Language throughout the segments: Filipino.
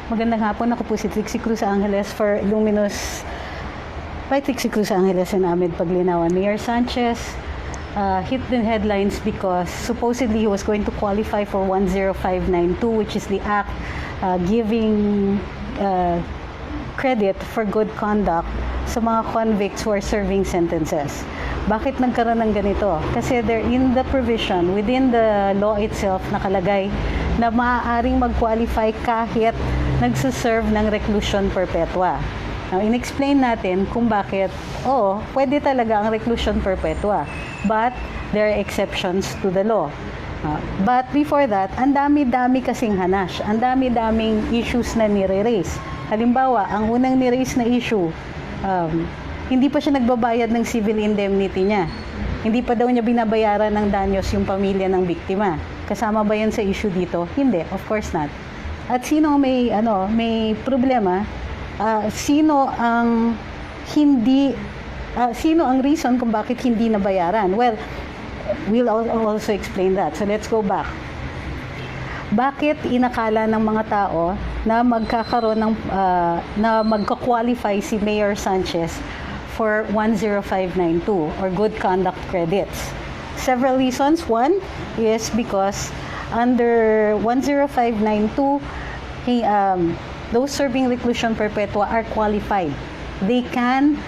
Magandang hapon, ako po si Trixie Cruz-Angeles for Luminous by Trixie Cruz-Angeles and Ahmed Paglinawan. Mayor Sanchez hit the headlines because supposedly he was going to qualify for 10592, which is the act giving credit for good conduct sa mga convicts who are serving sentences. Bakit nagkaroon ng ganito? Kasi there in the provision, within the law itself, nakalagay na maaaring mag-qualify kahit nagsiserve ng reclusion perpetua. Now, in-explain natin kung bakit, pwede talaga ang reclusion perpetua. But there are exceptions to the law. But before that, ang dami-dami kasing hanash. Ang dami-daming issues na nire-raise. Halimbawa, ang unang nire-raise na issue, hindi pa siya nagbabayad ng civil indemnity niya. Hindi pa daw niya binabayaran ng danyos yung pamilya ng biktima. Kasama ba yan sa issue dito? Hindi, of course not. At sino may problema? Sino ang reason kung bakit hindi nabayaran? Well, we'll also explain that. So let's go back. Bakit inakala ng mga tao na magkakaroon ng na magka-qualify si Mayor Sanchez for 10592 or good conduct credits? Several reasons. One is because under 10592, those serving reclusion perpetua are qualified. They can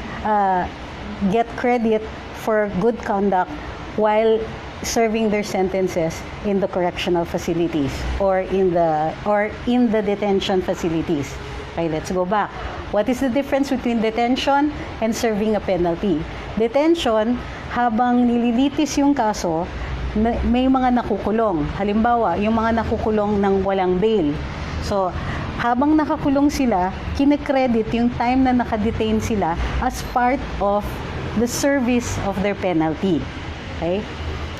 get credit for good conduct while serving their sentences in the correctional facilities or in the detention facilities. Okay, let's go back. What is the difference between detention and serving a penalty? Detention, habang nililitis yung kaso, may mga nakukulong. Halimbawa, yung mga nakukulong ng walang bail. So, habang nakakulong sila, kinekredit yung time na nakadetain sila as part of the service of their penalty. Okay?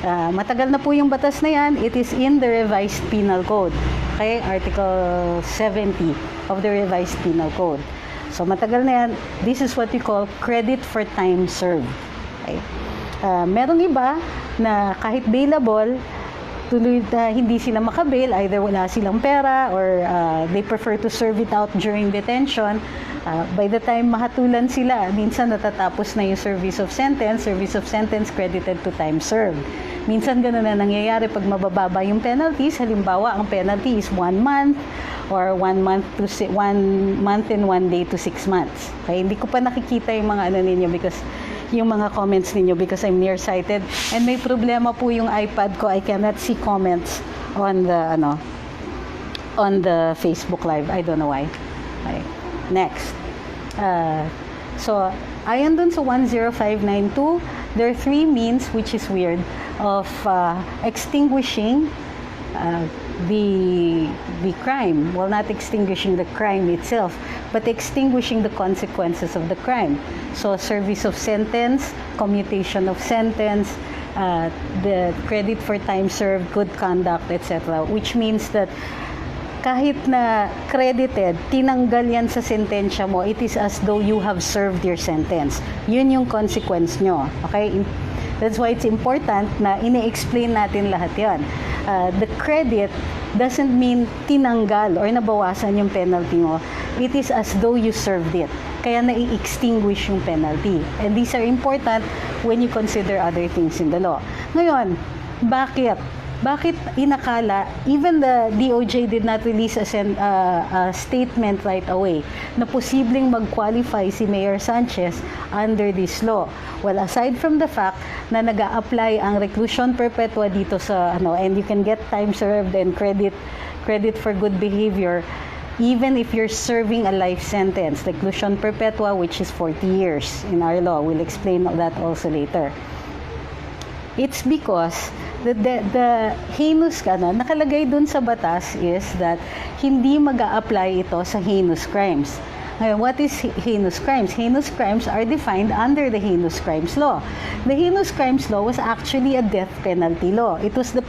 Matagal na po yung batas na yan. It is in the revised penal code. Okay? Article 70 of the revised penal code. So, matagal na yan. This is what we call credit for time served. Okay? Merong iba na kahit bailable, tuloy na hindi sila makabail, either wala silang pera or they prefer to serve it out during detention. By the time mahatulan sila, minsan natatapos na yung service of sentence credited to time served. Minsan gano'n na nangyayari pag mabababa yung penalties. Halimbawa, ang penalty is 1 month or 1 month and 1 day to 6 months. Okay, hindi ko pa nakikita yung mga ninyo yung mga comments ninyo because I'm nearsighted and may problema po yung iPad ko. I cannot see comments on the Facebook Live. I don't know why. Okay. Next. So, ayon dun sa 10592, there are 3 means, which is weird, of extinguishing the crime. Well, not extinguishing the crime itself, but extinguishing the consequences of the crime. So, service of sentence, commutation of sentence, the credit for time served, good conduct, etc. Which means that kahit na credited, tinanggal yan sa sentensya mo, it is as though you have served your sentence. Yun yung consequence nyo. Okay? That's why it's important na ini-explain natin lahat yan. The credit doesn't mean tinanggal or nabawasan yung penalty mo. It is as though you served it. Kaya na-extinguish yung penalty. And these are important when you consider other things in the law. Ngayon, bakit? Bakit inakala, even the DOJ did not release a statement right away na posibleng mag-qualify si Mayor Sanchez under this law? Well, aside from the fact na nag-a-apply ang reclusion perpetua dito sa and you can get time served and credit for good behavior even if you're serving a life sentence, reclusion perpetua, which is 40 years in our law. We'll explain that also later. It's because the heinous nakalagay dun sa batas is that hindi mag-a-apply ito sa heinous crimes. Ngayon, what is heinous crimes? Heinous crimes are defined under the heinous crimes law. The heinous crimes law was actually a death penalty law. It was the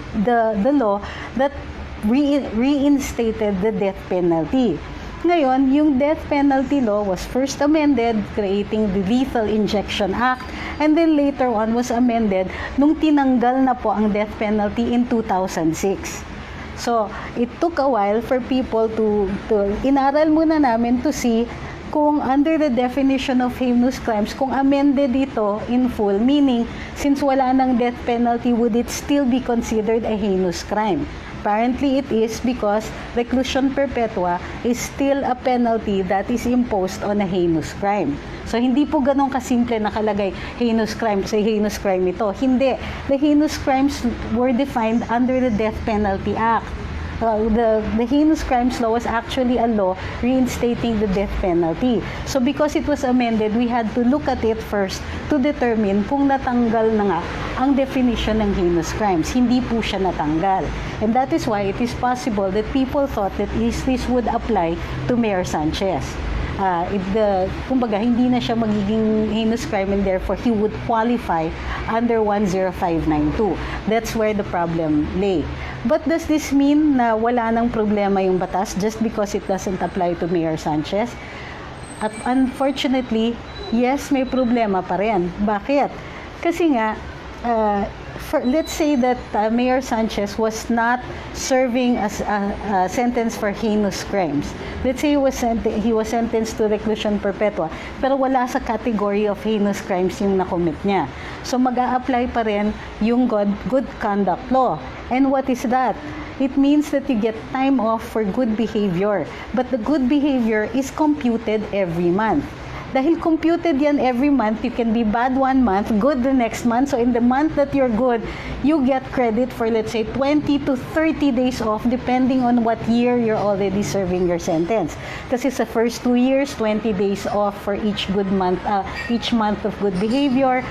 law that reinstated the death penalty. Ngayon, yung death penalty law was first amended, creating the Lethal Injection Act, and then later on was amended nung tinanggal na po ang death penalty in 2006. So, it took a while for people to inaral muna namin to see kung under the definition of heinous crimes, kung amended ito in full, meaning, since wala ng death penalty, would it still be considered a heinous crime? Apparently, it is because reclusion perpetua is still a penalty that is imposed on a heinous crime. So, hindi po ganun kasimple nakalagay heinous crime kasi heinous crime ito. Hindi. The heinous crimes were defined under the Death Penalty Act. The heinous crimes law was actually a law reinstating the death penalty. So because it was amended, we had to look at it first to determine kung natanggal na nga ang definition ng heinous crimes. Hindi po siya natanggal. And that is why it is possible that people thought that this would apply to Mayor Sanchez. Kumbaga, hindi na siya magiging heinous crime and therefore he would qualify under 10592. That's where the problem lay. But does this mean na wala nang problema yung batas just because it doesn't apply to Mayor Sanchez? At unfortunately, yes, may problema pa rin. Bakit? Kasi nga, let's say that Mayor Sanchez was not serving as a sentence for heinous crimes. Let's say he was sentenced to reclusion perpetua, pero wala sa category of heinous crimes yung nakomit niya. So mag-a-apply pa rin yung good conduct law. And what is that? It means that you get time off for good behavior. But the good behavior is computed every month. Dahil computed yan every month, you can be bad one month, good the next month. So in the month that you're good, you get credit for, let's say, 20 to 30 days off depending on what year you're already serving your sentence. Kasi sa first 2 years, 20 days off for each month of good behavior.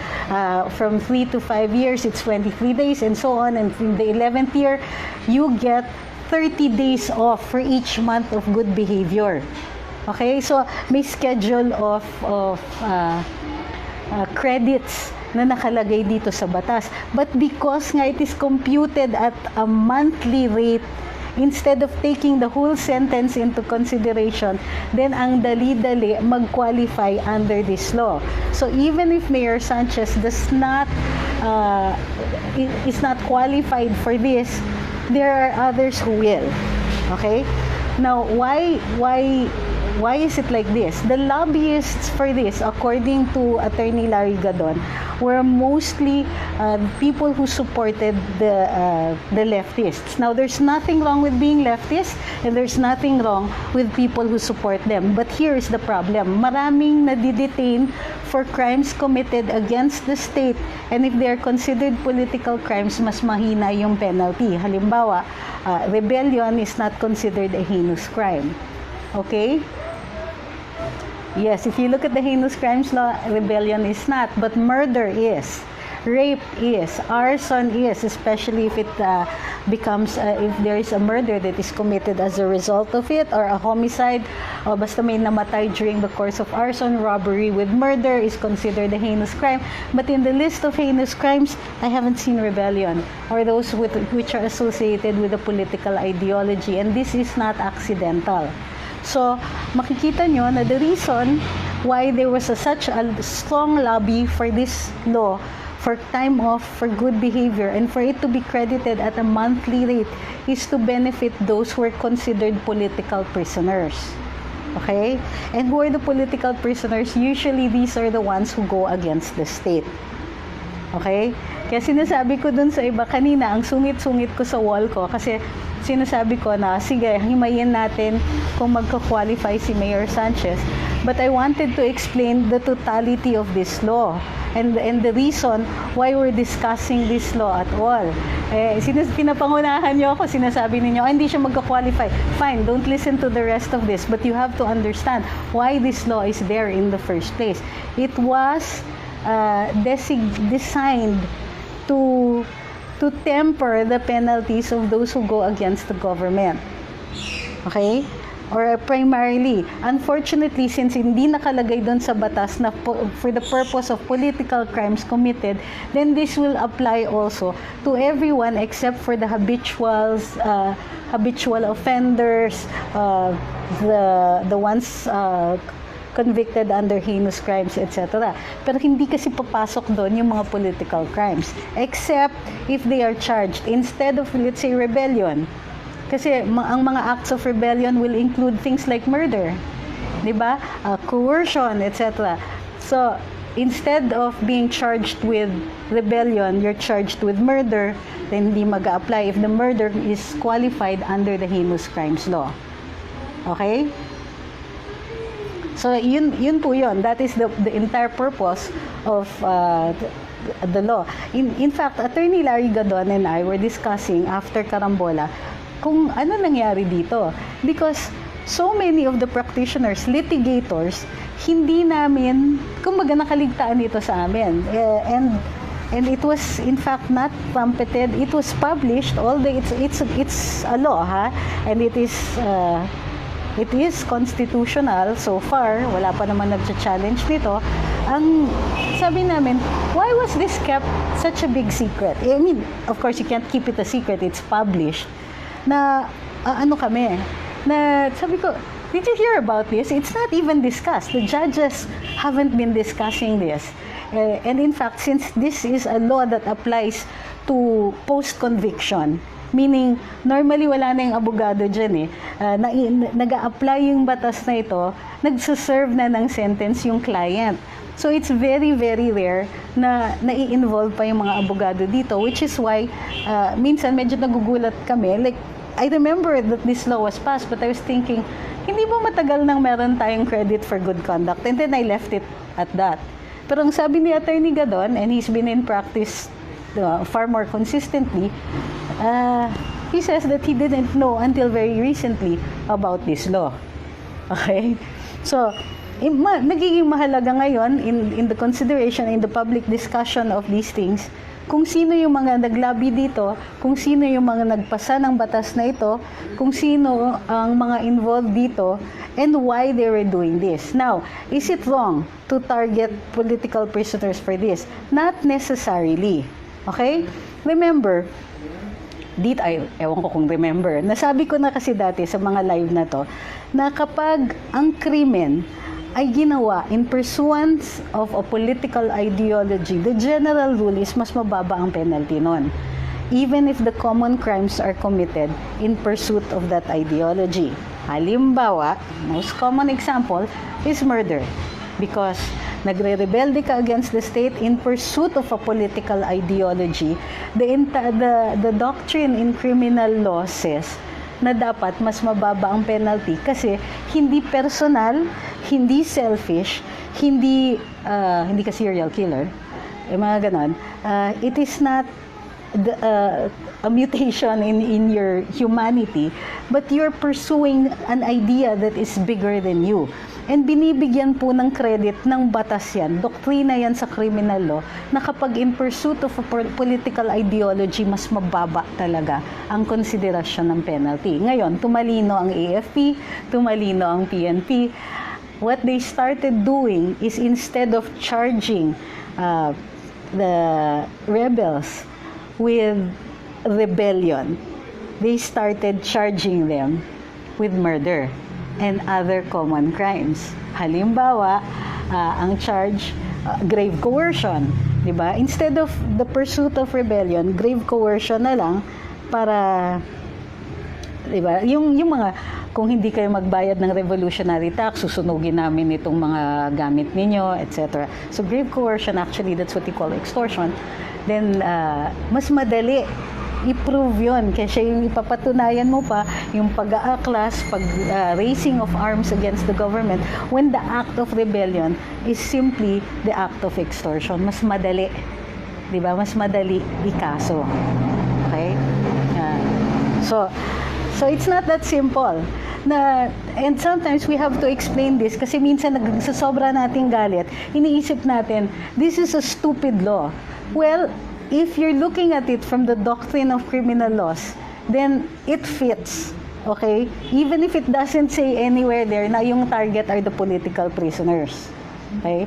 From 3 to 5 years, it's 23 days and so on. And in the 11th year, you get 30 days off for each month of good behavior. Okay, so may schedule of credits na nakalagay dito sa batas. But because nga it is computed at a monthly rate, instead of taking the whole sentence into consideration, then ang dali-dali mag-qualify under this law. So even if Mayor Sanchez is not qualified for this, there are others who will. Okay? Now, why is it like this? The lobbyists for this, according to Attorney Larry Gadon, were mostly people who supported the leftists. Now, there's nothing wrong with being leftist, and there's nothing wrong with people who support them. But here is the problem. Maraming nadidetain for crimes committed against the state, and if they are considered political crimes, mas mahina yung penalty. Halimbawa, rebellion is not considered a heinous crime. Okay? Yes, if you look at the heinous crimes law, rebellion is not, but murder is. Rape is. Arson is, especially if it if there is a murder that is committed as a result of it, or a homicide, o basta may namatay during the course of arson. Robbery with murder is considered a heinous crime. But in the list of heinous crimes, I haven't seen rebellion, or those which are associated with a political ideology, and this is not accidental. So, makikita nyo na the reason why there was such a strong lobby for this law, for time off, for good behavior, and for it to be credited at a monthly rate, is to benefit those who are considered political prisoners. Okay? And who are the political prisoners? Usually, these are the ones who go against the state. Okay? Kaya sinasabi ko dun sa iba kanina, ang sungit-sungit ko sa wall ko, kasi sinasabi ko na, sige, himayin natin kung magka-qualify si Mayor Sanchez. But I wanted to explain the totality of this law and the reason why we're discussing this law at all. Pinapangunahan nyo ako, sinasabi ninyo, hindi siya magka-qualify. Fine, don't listen to the rest of this, but you have to understand why this law is there in the first place. It was designed to temper the penalties of those who go against the government. Okay? Or primarily, unfortunately, since hindi nakalagay doon sa batas na for the purpose of political crimes committed, then this will apply also to everyone except for the habitual offenders, the ones convicted under heinous crimes, etc. Pero hindi kasi papasok doon yung mga political crimes, except if they are charged instead of, let's say, rebellion. Kasi ang mga acts of rebellion will include things like murder, di ba? Coercion, etc. So, instead of being charged with rebellion, you're charged with murder, then hindi mag-a-apply if the murder is qualified under the heinous crimes law. Okay? So, yun po yun. That is the entire purpose of the law. In fact, Attorney Larry Gadon and I were discussing after Karambola kung ano nangyari dito. Because so many of the practitioners, litigators, hindi namin, kumbaga nakaligtaan dito sa amin. And it was in fact not trumpeted. It was published. Although it's a law, ha? And it is constitutional so far. Wala pa naman nag-challenge nito. Ang sabi namin, why was this kept such a big secret? I mean, of course, you can't keep it a secret. It's published. Na ano kami? Na sabi ko, did you hear about this? It's not even discussed. The judges haven't been discussing this. And in fact, since this is a law that applies to post-conviction, meaning, normally wala na yung abogado dyan nag-a-apply yung batas na ito, nagsaserve na ng sentence yung client. So it's very, very rare na nai-involve pa yung mga abogado dito, which is why minsan medyo nagugulat kami. Like, I remember that this law was passed, but I was thinking, hindi ba matagal nang meron tayong credit for good conduct? And then I left it at that. Pero ang sabi ni Attorney Gadon, and he's been in practice far more consistently, he says that he didn't know until very recently about this law. Okay? So, nagiging mahalaga ngayon in the consideration, in the public discussion of these things, kung sino yung mga naglabi dito, kung sino yung mga nagpasa ng batas na ito, kung sino ang mga involved dito, and why they were doing this. Now, is it wrong to target political prisoners for this? Not necessarily. Okay? Remember, ewan ko kung remember, nasabi ko na kasi dati sa mga live na to, na kapag ang krimen ay ginawa in pursuance of a political ideology, the general rule is mas mababa ang penalty nun. Even if the common crimes are committed in pursuit of that ideology. Halimbawa, most common example is murder. Because nagre-rebelde ka against the state in pursuit of a political ideology, the doctrine in criminal law says na dapat mas mababa ang penalty kasi hindi personal, hindi selfish, hindi ka serial killer, mga ganon. It is not a mutation in your humanity, but you're pursuing an idea that is bigger than you. And binibigyan po ng credit ng batas yan, doktrina yan sa criminal law, na kapag in pursuit of a political ideology, mas mababa talaga ang konsiderasyon ng penalty. Ngayon, tumalino ang AFP, tumalino ang PNP. What they started doing is instead of charging the rebels with rebellion, they started charging them with murder and other common crimes. Halimbawa, ang charge, grave coercion, di ba? Instead of the pursuit of rebellion, grave coercion na lang para, di ba? Yung mga, kung hindi kayo magbayad ng revolutionary tax, susunugin namin itong mga gamit ninyo, etc. So grave coercion, actually, that's what you call extortion. Then, mas madali i-prove yun. Kasi yung ipapatunayan mo pa, yung pag-aaklas, raising of arms against the government, when the act of rebellion is simply the act of extortion. Mas madali. Diba? Mas madali ikaso. Okay? So it's not that simple. And sometimes we have to explain this kasi minsan nagsasobra nating galit, iniisip natin, this is a stupid law. Well, if you're looking at it from the doctrine of criminal laws, then it fits, okay? Even if it doesn't say anywhere there na yung target are the political prisoners, okay?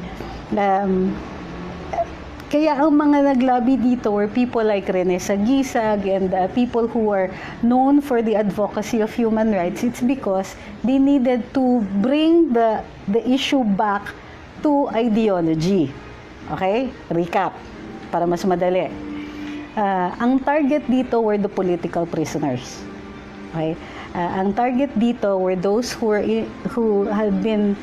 Kaya ang mga naglabi dito were people like Rene Sagisag and people who are known for the advocacy of human rights. It's because they needed to bring the issue back to ideology. Okay? Recap. Para mas madali. Ang target dito were the political prisoners. Okay? Ang target dito were those who had been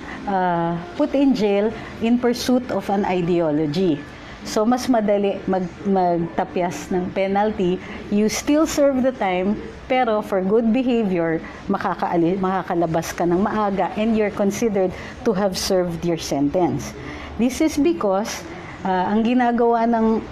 put in jail in pursuit of an ideology. So, mas madali magtapyas ng penalty. You still serve the time, pero for good behavior, makakalabas ka ng maaga and you're considered to have served your sentence. This is because ang ginagawa ng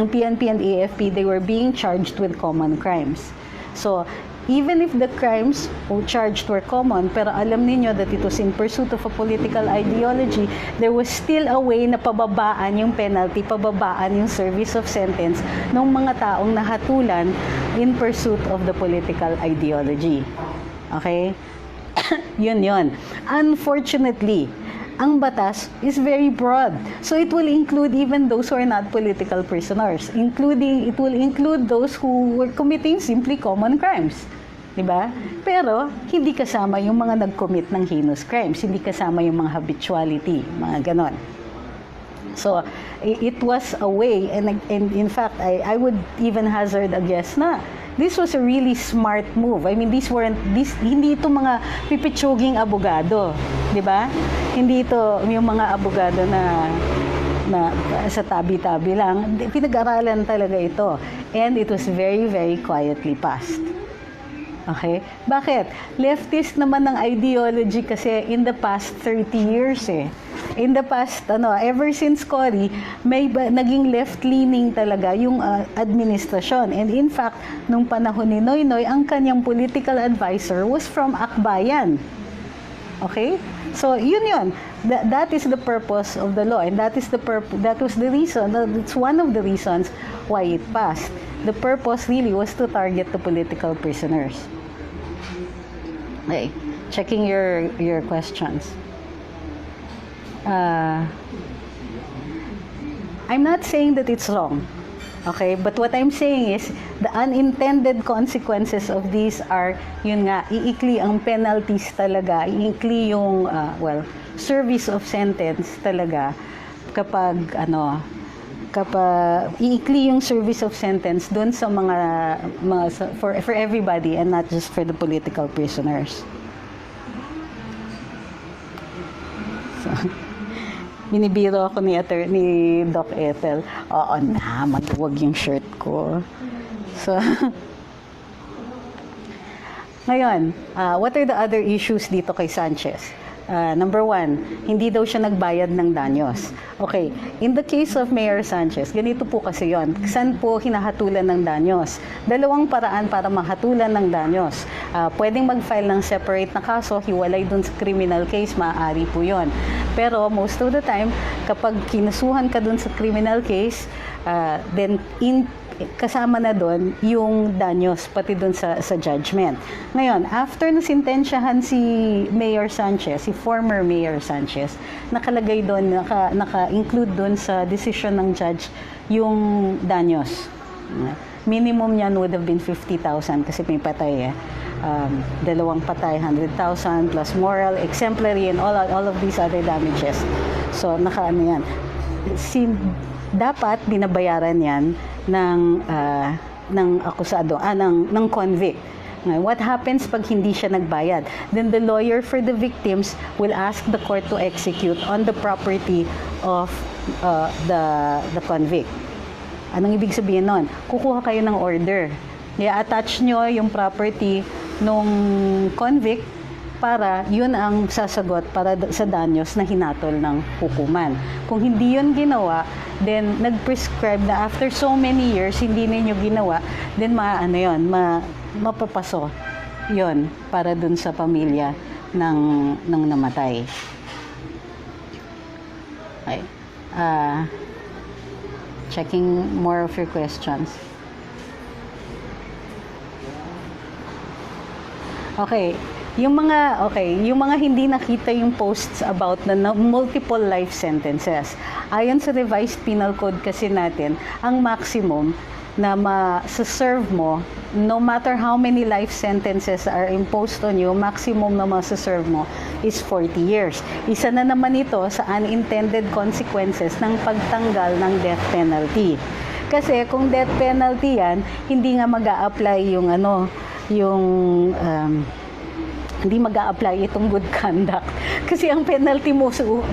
PNP and AFP, they were being charged with common crimes. So, even if the crimes charged were common, pero alam niyo that it was in pursuit of a political ideology, there was still a way na pababaan yung penalty, pababaan yung service of sentence ng mga taong nahatulan in pursuit of the political ideology. Okay? Yun. Unfortunately, ang batas is very broad. So it will include even those who are not political prisoners, it will include those who were committing simply common crimes. Diba? Pero, hindi kasama yung mga nag-commit ng heinous crimes. Hindi kasama yung mga habituality, mga ganon. So, it was a way, and in fact, I would even hazard a guess na this was a really smart move. I mean, hindi ito mga pipitsuging abogado, di ba? Hindi ito yung mga abogado na sa tabi-tabi lang. Pinag-aralan talaga ito. And it was very, very quietly passed. Okay? Bakit? Leftist naman ng ideology kasi in the past 30 years eh. In the past, ever since Cory, may naging left-leaning talaga yung administrasyon. And in fact, nung panahon ni Noynoy, ang kanyang political advisor was from Akbayan. Okay? So, yun. That is the purpose of the law. And that was the reason, it's one of the reasons why it passed. The purpose really was to target the political prisoners. Okay. Checking your questions. I'm not saying that it's wrong, okay? But what I'm saying is the unintended consequences of these are, yun nga, iikli ang penalties talaga, iikli yung, service of sentence talaga kapag iikli yung service of sentence doon sa for everybody and not just for the political prisoners. So, binibiro ako ni Doc Ethel. Oo na, magwag yung shirt ko. So, ngayon, what are the other issues dito kay Sanchez? Number one, hindi daw siya nagbayad ng danyos. Okay, in the case of Mayor Sanchez, ganito po kasi yon. Saan po hinahatulan ng danyos? Dalawang paraan para mahatulan ng danyos. Pwedeng mag-file ng separate na kaso, hiwalay dun sa criminal case, maaari po yon. Pero most of the time, kapag kinasuhan ka dun sa criminal case, then kasama na doon yung danyos, pati doon sa judgment. Ngayon, after na sintensyahan si Mayor Sanchez, si former Mayor Sanchez, nakalagay doon, naka-include doon sa decision ng judge yung danyos. Minimum niyan would have been 50,000 kasi may patay dalawang patay, 100,000 plus moral, exemplary, and all of these other damages. So, yan. Dapat binabayaran yan ng akusado, ng convict. What happens pag hindi siya nagbayad? Then the lawyer for the victims will ask the court to execute on the property of the convict. Anong ibig sabihin nun? Kukuha kayo ng order. I-attach nyo yung property nung convict para yun ang sasagot para sa danyos na hinatol ng hukuman. Kung hindi yun ginawa, then nag-prescribe na after so many years, hindi ninyo ginawa, then mapapaso yun para dun sa pamilya ng namatay. Okay. Checking more of your questions. Okay. Yung mga hindi nakita yung posts about the multiple life sentences. Ayon sa revised penal code kasi natin, ang maximum na ma-serve mo, no matter how many life sentences are imposed on you, maximum na ma-serve mo is 40 years. Isa na naman ito sa unintended consequences ng pagtanggal ng death penalty. Kasi kung death penalty yan, hindi nga mag-a-apply yung yung hindi mag-a-apply itong good conduct. Kasi ang penalty mo,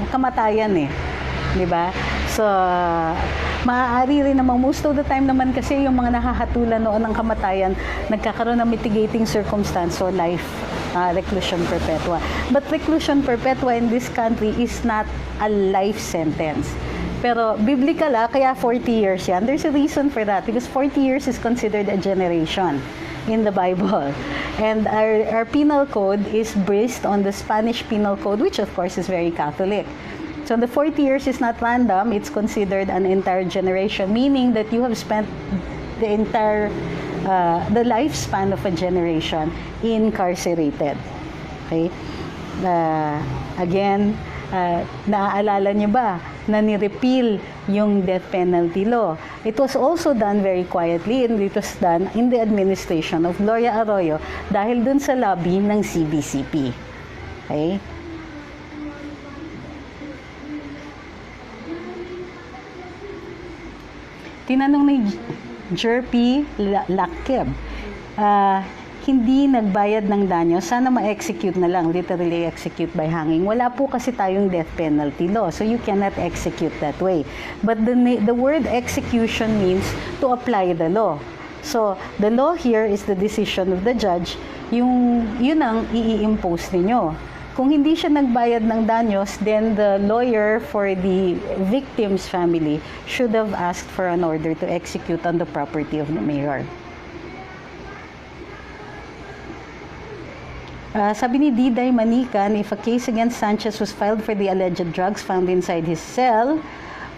kamatayan eh. Di ba? So, maaari rin naman, most of the time naman kasi yung mga nakahatulan noon ng kamatayan, nagkakaroon ng mitigating circumstance, so life, reclusion perpetua. But reclusion perpetua in this country is not a life sentence. Pero biblical kaya 40 years yan. There's a reason for that because 40 years is considered a generation in the Bible. And our penal code is based on the Spanish penal code, which of course is very Catholic. So the 40 years is not random, it's considered an entire generation, meaning that you have spent the entire, the lifespan of a generation incarcerated. Okay? Again, naaalala niyo ba na ni-repeal yung death penalty law? It was also done very quietly and it was done in the administration of Gloria Arroyo dahil dun sa lobby ng CBCP. Okay? Tinanong ni Jerpy Lakeb, hindi nagbayad ng danyo, sana ma-execute na lang, literally execute by hanging. Wala po kasi tayong death penalty law, so you cannot execute that way. But the word execution means to apply the law. So, the law here is the decision of the judge, yun ang i-impose ninyo. Kung hindi siya nagbayad ng danyos, then the lawyer for the victim's family should have asked for an order to execute on the property of the mayor. Sabi ni Diday Manikan, if a case against Sanchez was filed for the alleged drugs found inside his cell,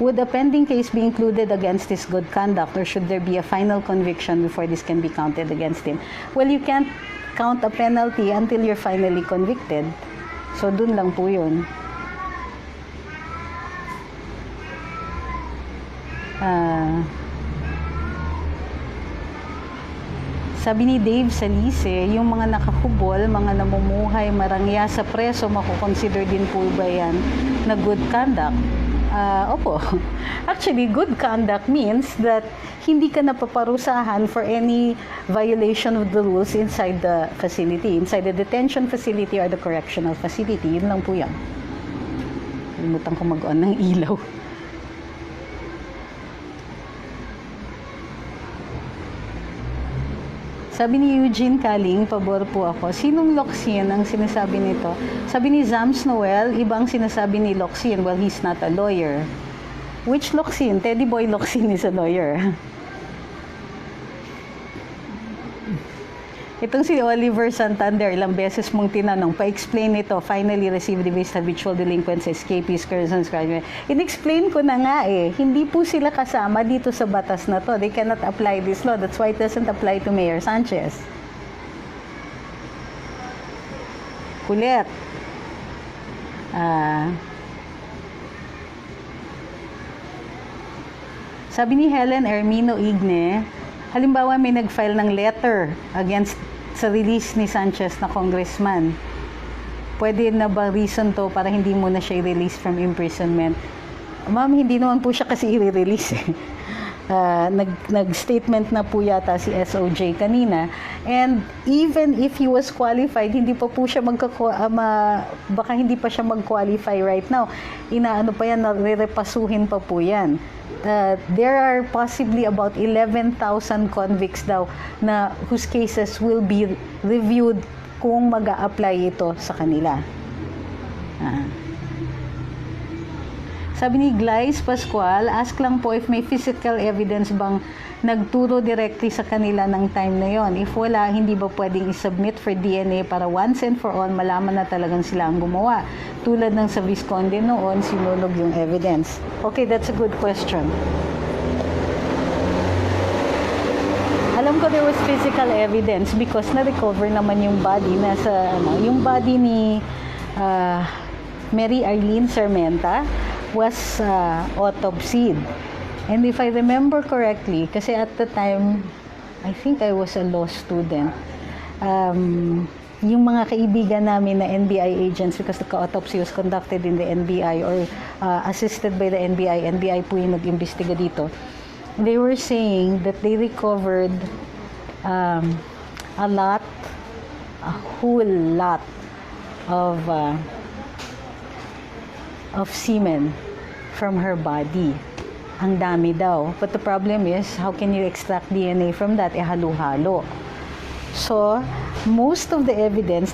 would a pending case be included against his good conduct or should there be a final conviction before this can be counted against him? Well, you can't count a penalty until you're finally convicted. So, dun lang po yun. Sabi ni Dave Salise, yung mga nakakubol, mga namumuhay, marangya sa preso, makukonsider din po ba yan na good conduct? Opo. Actually, good conduct means that hindi ka napaparusahan for any violation of the rules inside the facility, inside the detention facility or the correctional facility. Yun lang po yan. Kalimutan ko mag-on ng ilaw. Sabi ni Eugene Kaling, pabor po ako. Sinong Locsin ang sinasabi nito? Sabi ni Zams Noel, ibang sinasabi ni Locsin. Well, he's not a lawyer. Which Locsin? Teddy Boy Locsin is a lawyer. Itong si Oliver Santander, ilang beses mong tinanong, pa-explain nito, finally recidivist, habitual delinquents, escapees, persons, crime. In-explain ko na nga hindi po sila kasama dito sa batas na to. They cannot apply this law. That's why it doesn't apply to Mayor Sanchez. Kulit. Sabi ni Helen Ermino Igne, halimbawa may nag-file ng letter against sa release ni Sanchez na congressman. Pwede na ba reason to para hindi mo na siya i-release from imprisonment? Ma'am, hindi naman po siya kasi i-release Nag-statement na po yata si SOJ kanina. And even if he was qualified, hindi pa po siya baka hindi pa siya mag-qualify right now. Inaano pa yan, re-repasuhin pa po yan. There are possibly about 11,000 convicts daw na whose cases will be reviewed kung mag-a-apply ito sa kanila. Sabi ni Glyce Pascual, ask lang po if may physical evidence bang nagturo directly sa kanila ng time na yon. If wala, hindi ba pwedeng isubmit for DNA para once and for all malaman na talagang sila ang gumawa? Tulad ng sa Visconde noon, sinunog yung evidence. Okay, that's a good question. Alam ko there was physical evidence because na-recover naman yung body yung body ni Mary Arlene Sermenta was autopsied. And if I remember correctly, kasi at the time, I think I was a law student, yung mga kaibigan namin na NBI agents, because the autopsy was conducted in the NBI or assisted by the NBI, NBI po yung nag-imbestiga dito, they were saying that they recovered a whole lot of semen from her body. Ang dami daw. But the problem is, how can you extract DNA from that? Halo-halo. So, most of the evidence,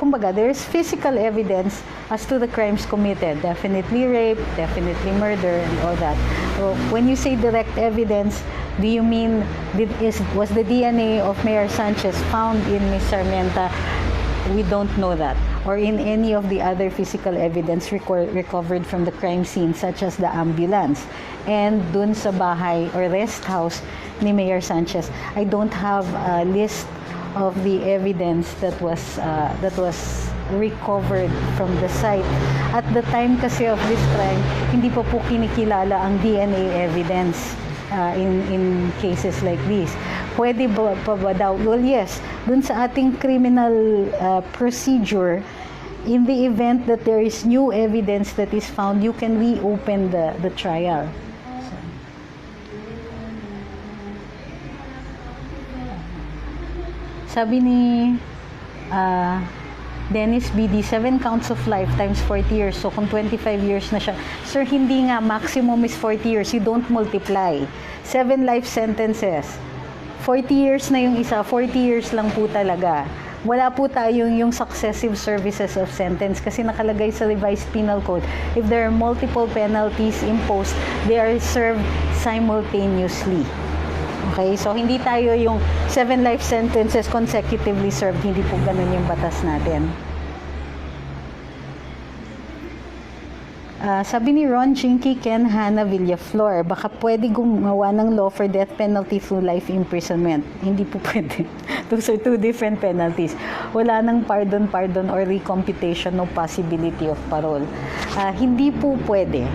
kumbaga, there's physical evidence as to the crimes committed. Definitely rape, definitely murder, and all that. So, when you say direct evidence, do you mean, was the DNA of Mayor Sanchez found in Ms. Sarmienta? We don't know that. Or in any of the other physical evidence recovered from the crime scene, such as the ambulance. And dun sa bahay or rest house ni Mayor Sanchez, I don't have a list of the evidence that was recovered from the site. At the time kasi of this crime, hindi pa po kinikilala ang DNA evidence in cases like this. Pwede ba daw? Well, yes. Dun sa ating criminal procedure, in the event that there is new evidence that is found, you can reopen the trial. Sabi ni Dennis BD, 7 counts of life times 40 years. So, kung 25 years na siya. Sir, hindi nga. Maximum is 40 years. You don't multiply. 7 life sentences. 40 years na yung isa. 40 years lang po talaga. Wala po tayong yung successive services of sentence kasi nakalagay sa revised penal code. If there are multiple penalties imposed, they are served simultaneously. Okay, so hindi tayo yung 7 life sentences consecutively served, hindi po ganun yung batas natin. Sabi ni Ron Chinky Ken Hannah Villaflor, baka pwede gumawa ng law for death penalty through life imprisonment. Hindi po pwede. Those are 2 different penalties. Wala nang pardon or recomputation, no possibility of parole. Hindi po pwede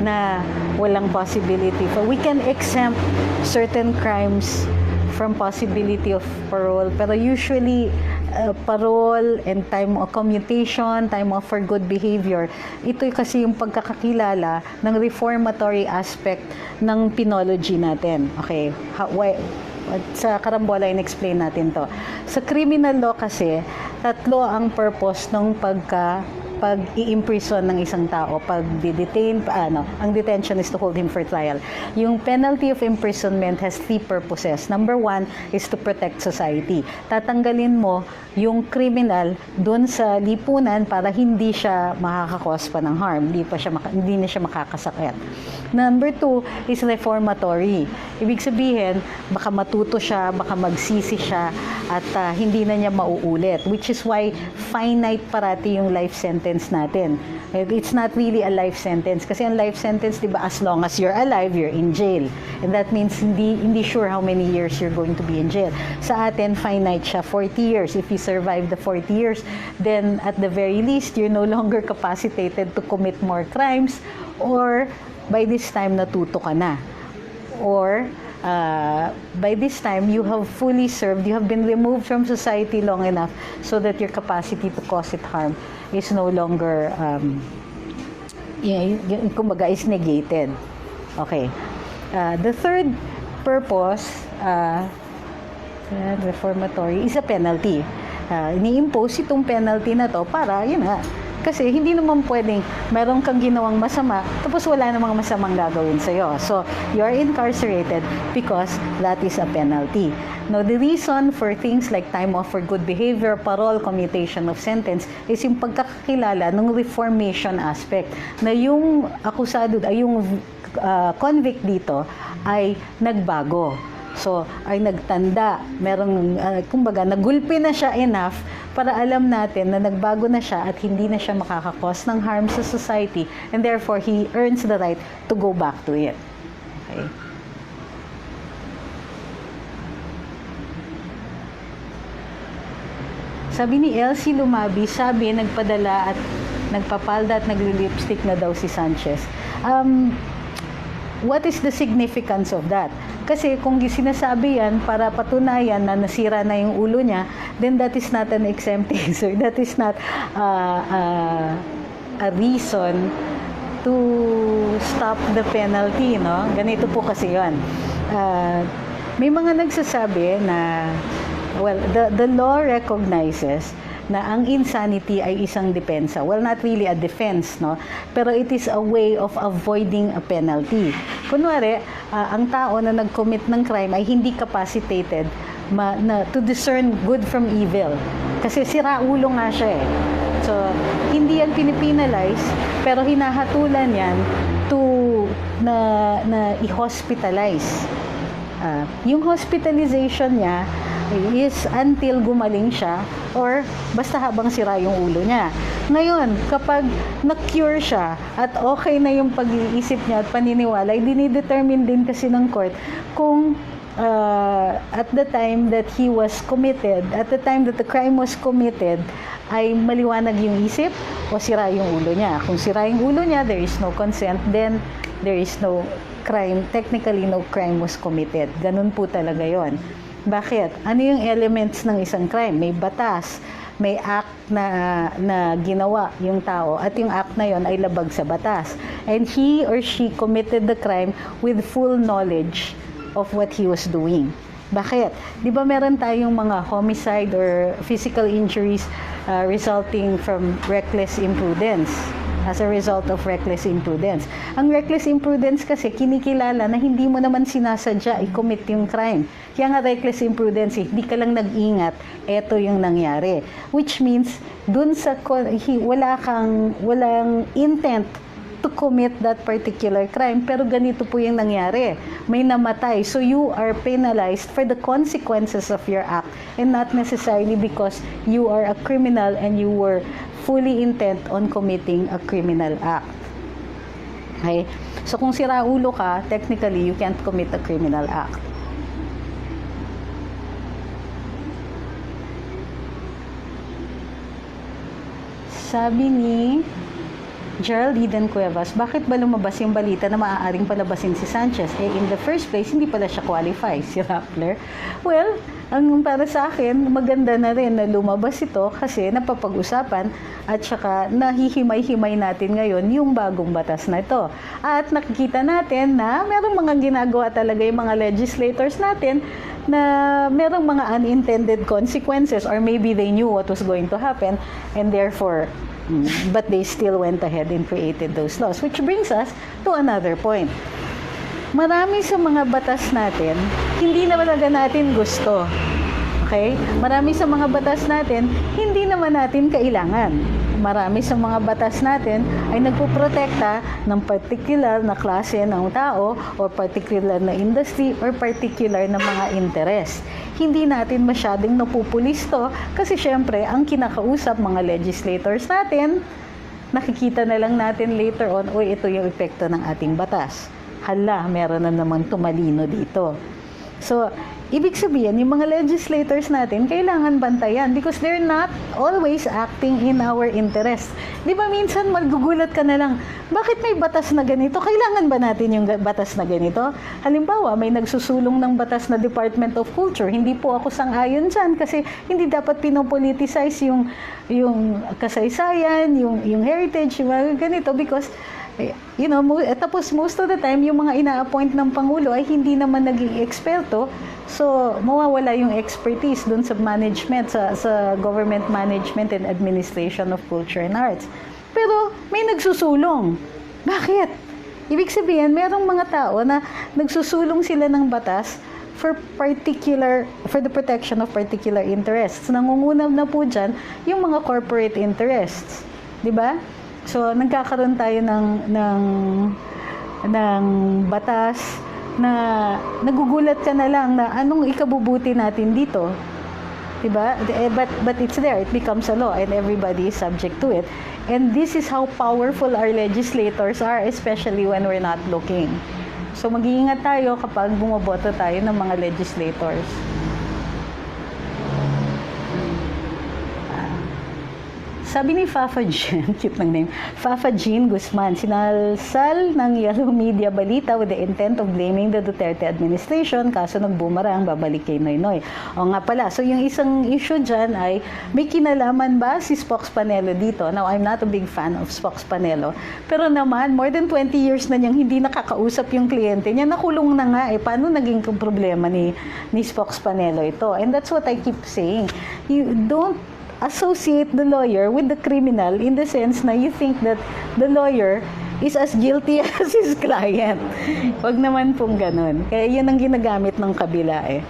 na walang possibility. So we can exempt certain crimes from possibility of parole, pero usually parole and time of commutation, time off for good behavior, ito kasi yung pagkakakilala ng reformatory aspect ng penology natin. Okay, sa karambola in-explain natin to. Sa criminal law kasi, 3 ang purpose ng pag-i-imprison ng isang tao, pag-detain, ang detention is to hold him for trial. Yung penalty of imprisonment has 3 purposes. Number 1 is to protect society. Tatanggalin mo yung criminal dun sa lipunan para hindi siya makakakos pa ng harm, hindi na siya makakasakit. Number 2 is reformatory. Ibig sabihin, baka matuto siya, baka magsisi siya, at hindi na niya mauulit. Which is why finite parati yung life sentence natin. It's not really a life sentence. Kasi ang life sentence, di ba, as long as you're alive, you're in jail. And that means hindi sure how many years you're going to be in jail. Sa atin, finite siya, 40 years. If you survive the 40 years, then at the very least, you're no longer capacitated to commit more crimes, or by this time, natuto ka na. Or by this time, you have fully served, you have been removed from society long enough so that your capacity to cause it harm is no longer, kumbaga, is negated. Okay. The third purpose, reformatory, is a penalty. Ini-impose itong penalty na to para, yun nga, kasi hindi naman pwedeng meron kang ginawang masama tapos wala namang masamang gagawin sa'yo. So, you are incarcerated because that is a penalty. Now, the reason for things like time off for good behavior, parole, commutation of sentence is yung pagkakakilala ng reformation aspect na yung akusado, yung convict dito ay nagbago. So, ay nagtanda, merong, kumbaga, nagulpi na siya enough para alam natin na nagbago na siya at hindi na siya makakakos ng harm sa society, and therefore, he earns the right to go back to it. Okay? Sabi ni Elsie Lumabi, nagpadala at nagpapalda at nagli-lipstick na daw si Sanchez. What is the significance of that? Kasi kung sinasabi yan para patunayan na nasira na yung ulo niya, then that is not an exempting. So that is not a reason to stop the penalty, no? Ganito po kasi yun. May mga nagsasabi na well, the law recognizes na ang insanity ay isang depensa. Well, not really a defense, no? Pero it is a way of avoiding a penalty. Kunwari, ang tao na nag-commit ng crime ay hindi capacitated to discern good from evil. Kasi siraulo nga siya eh. So, hindi yan pinipinalize, pero hinahatulan yan na i-hospitalize. Yung hospitalization niya is until gumaling siya or basta habang sira yung ulo niya. Ngayon, kapag na-cure siya at okay na yung pag-iisip niya at paniniwala, dinidetermine din kasi ng court kung at the time that he was committed, at the time that the crime was committed, ay maliwanag yung isip o sira yung ulo niya. Kung sira yung ulo niya, there is no consent, then there is no crime. Technically, no crime was committed. Ganun po talaga yon. Bakit? Ano yung elements ng isang crime? May batas, may act na ginawa yung tao at yung act na yon ay labag sa batas. And he or she committed the crime with full knowledge of what he was doing. Bakit? Di ba meron tayong mga homicide or physical injuries resulting from reckless imprudence? As a result of reckless imprudence. Ang reckless imprudence kasi kinikilala na hindi mo naman sinasadya i-commit yung crime. Kaya nga reckless imprudence, hindi ka lang nag-ingat, eto yung nangyari. Which means, dun sa walang intent to commit that particular crime, pero ganito po yung nangyari. May namatay. So you are penalized for the consequences of your act and not necessarily because you are a criminal and you were fully intent on committing a criminal act. Okay? So kung siraulo ka, technically you can't commit a criminal act. Sabi ni Geraldine Cuevas, bakit ba lumabas yung balita na maaaring palabasin si Sanchez? In the first place, hindi pala siya qualify, si Rappler. Well, ang para sa akin, maganda na rin na lumabas ito kasi napapag-usapan at saka nahihimay-himay natin ngayon yung bagong batas na ito. At nakikita natin na merong mga ginagawa talaga yung mga legislators natin na merong mga unintended consequences or maybe they knew what was going to happen and therefore but they still went ahead and created those laws. Which brings us to another point. Marami sa mga batas natin, hindi naman talaga natin gusto. Okay? Marami sa mga batas natin, hindi naman natin kailangan. Marami sa mga batas natin ay nagpoprotekta ng particular na klase ng tao or particular na industry or particular na mga interest. Hindi natin masyadong napupulisto kasi syempre ang kinakausap mga legislators natin, nakikita na lang natin later on, ito yung epekto ng ating batas. Hala, meron na namang tumalino dito. So, ibig sabihin, yung mga legislators natin, kailangan bantayan because they're not always acting in our interest. Di ba minsan magugulat ka na lang, bakit may batas na ganito? Kailangan ba natin yung batas na ganito? Halimbawa, may nagsusulong ng batas na Department of Culture. Hindi po ako sang-ayon dyan kasi hindi dapat pinopoliticize yung kasaysayan, yung heritage, yung mga ganito because tapos most of the time, yung mga ina-appoint ng Pangulo ay hindi naman naging eksperto. So, mawawala yung expertise dun sa management, sa government management and administration of culture and arts. Pero, may nagsusulong. Bakit? Ibig sabihin, merong mga tao na nagsusulong sila ng batas for the protection of particular interests. Nangunguna na po dyan yung mga corporate interests. Diba? So, nagkakaroon tayo ng batas na nagugulat ka na lang na anong ikabubuti natin dito. Diba? But it's there. It becomes a law and everybody is subject to it. And this is how powerful our legislators are, especially when we're not looking. So, mag-iingat tayo kapag bumoboto tayo ng mga legislators. Sabi ni Fafa Jean, cute ng name, Fafa Jean Guzman, sinalsal ng Yellow Media balita with the intent of blaming the Duterte administration, kaso nagbumarang, babalik kay Noynoy. O nga pala, so yung isang issue dyan ay, may kinalaman ba si Spox Panelo dito? Now, I'm not a big fan of Spox Panelo, pero naman, more than 20 years na niyang hindi nakakausap yung kliyente niya, nakulong na nga eh. Paano naging problema ni Spox Panelo ito? And that's what I keep saying. You don't associate the lawyer with the criminal in the sense na you think that the lawyer is as guilty as his client. Wag naman pong ganun. Kaya yun ang ginagamit ng kabila eh.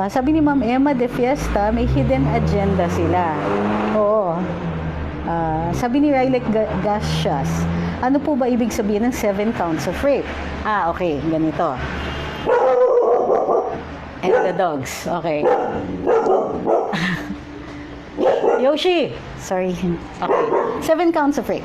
Sabi ni Ma'am Emma de Fiesta, may hidden agenda sila. Oo. Sabi ni Rilek Gascias, ano po ba ibig sabihin ng 7 counts of rape? Okay, ganito. And the dogs. Okay. Yoshi! Sorry. Okay. 7 counts of rape.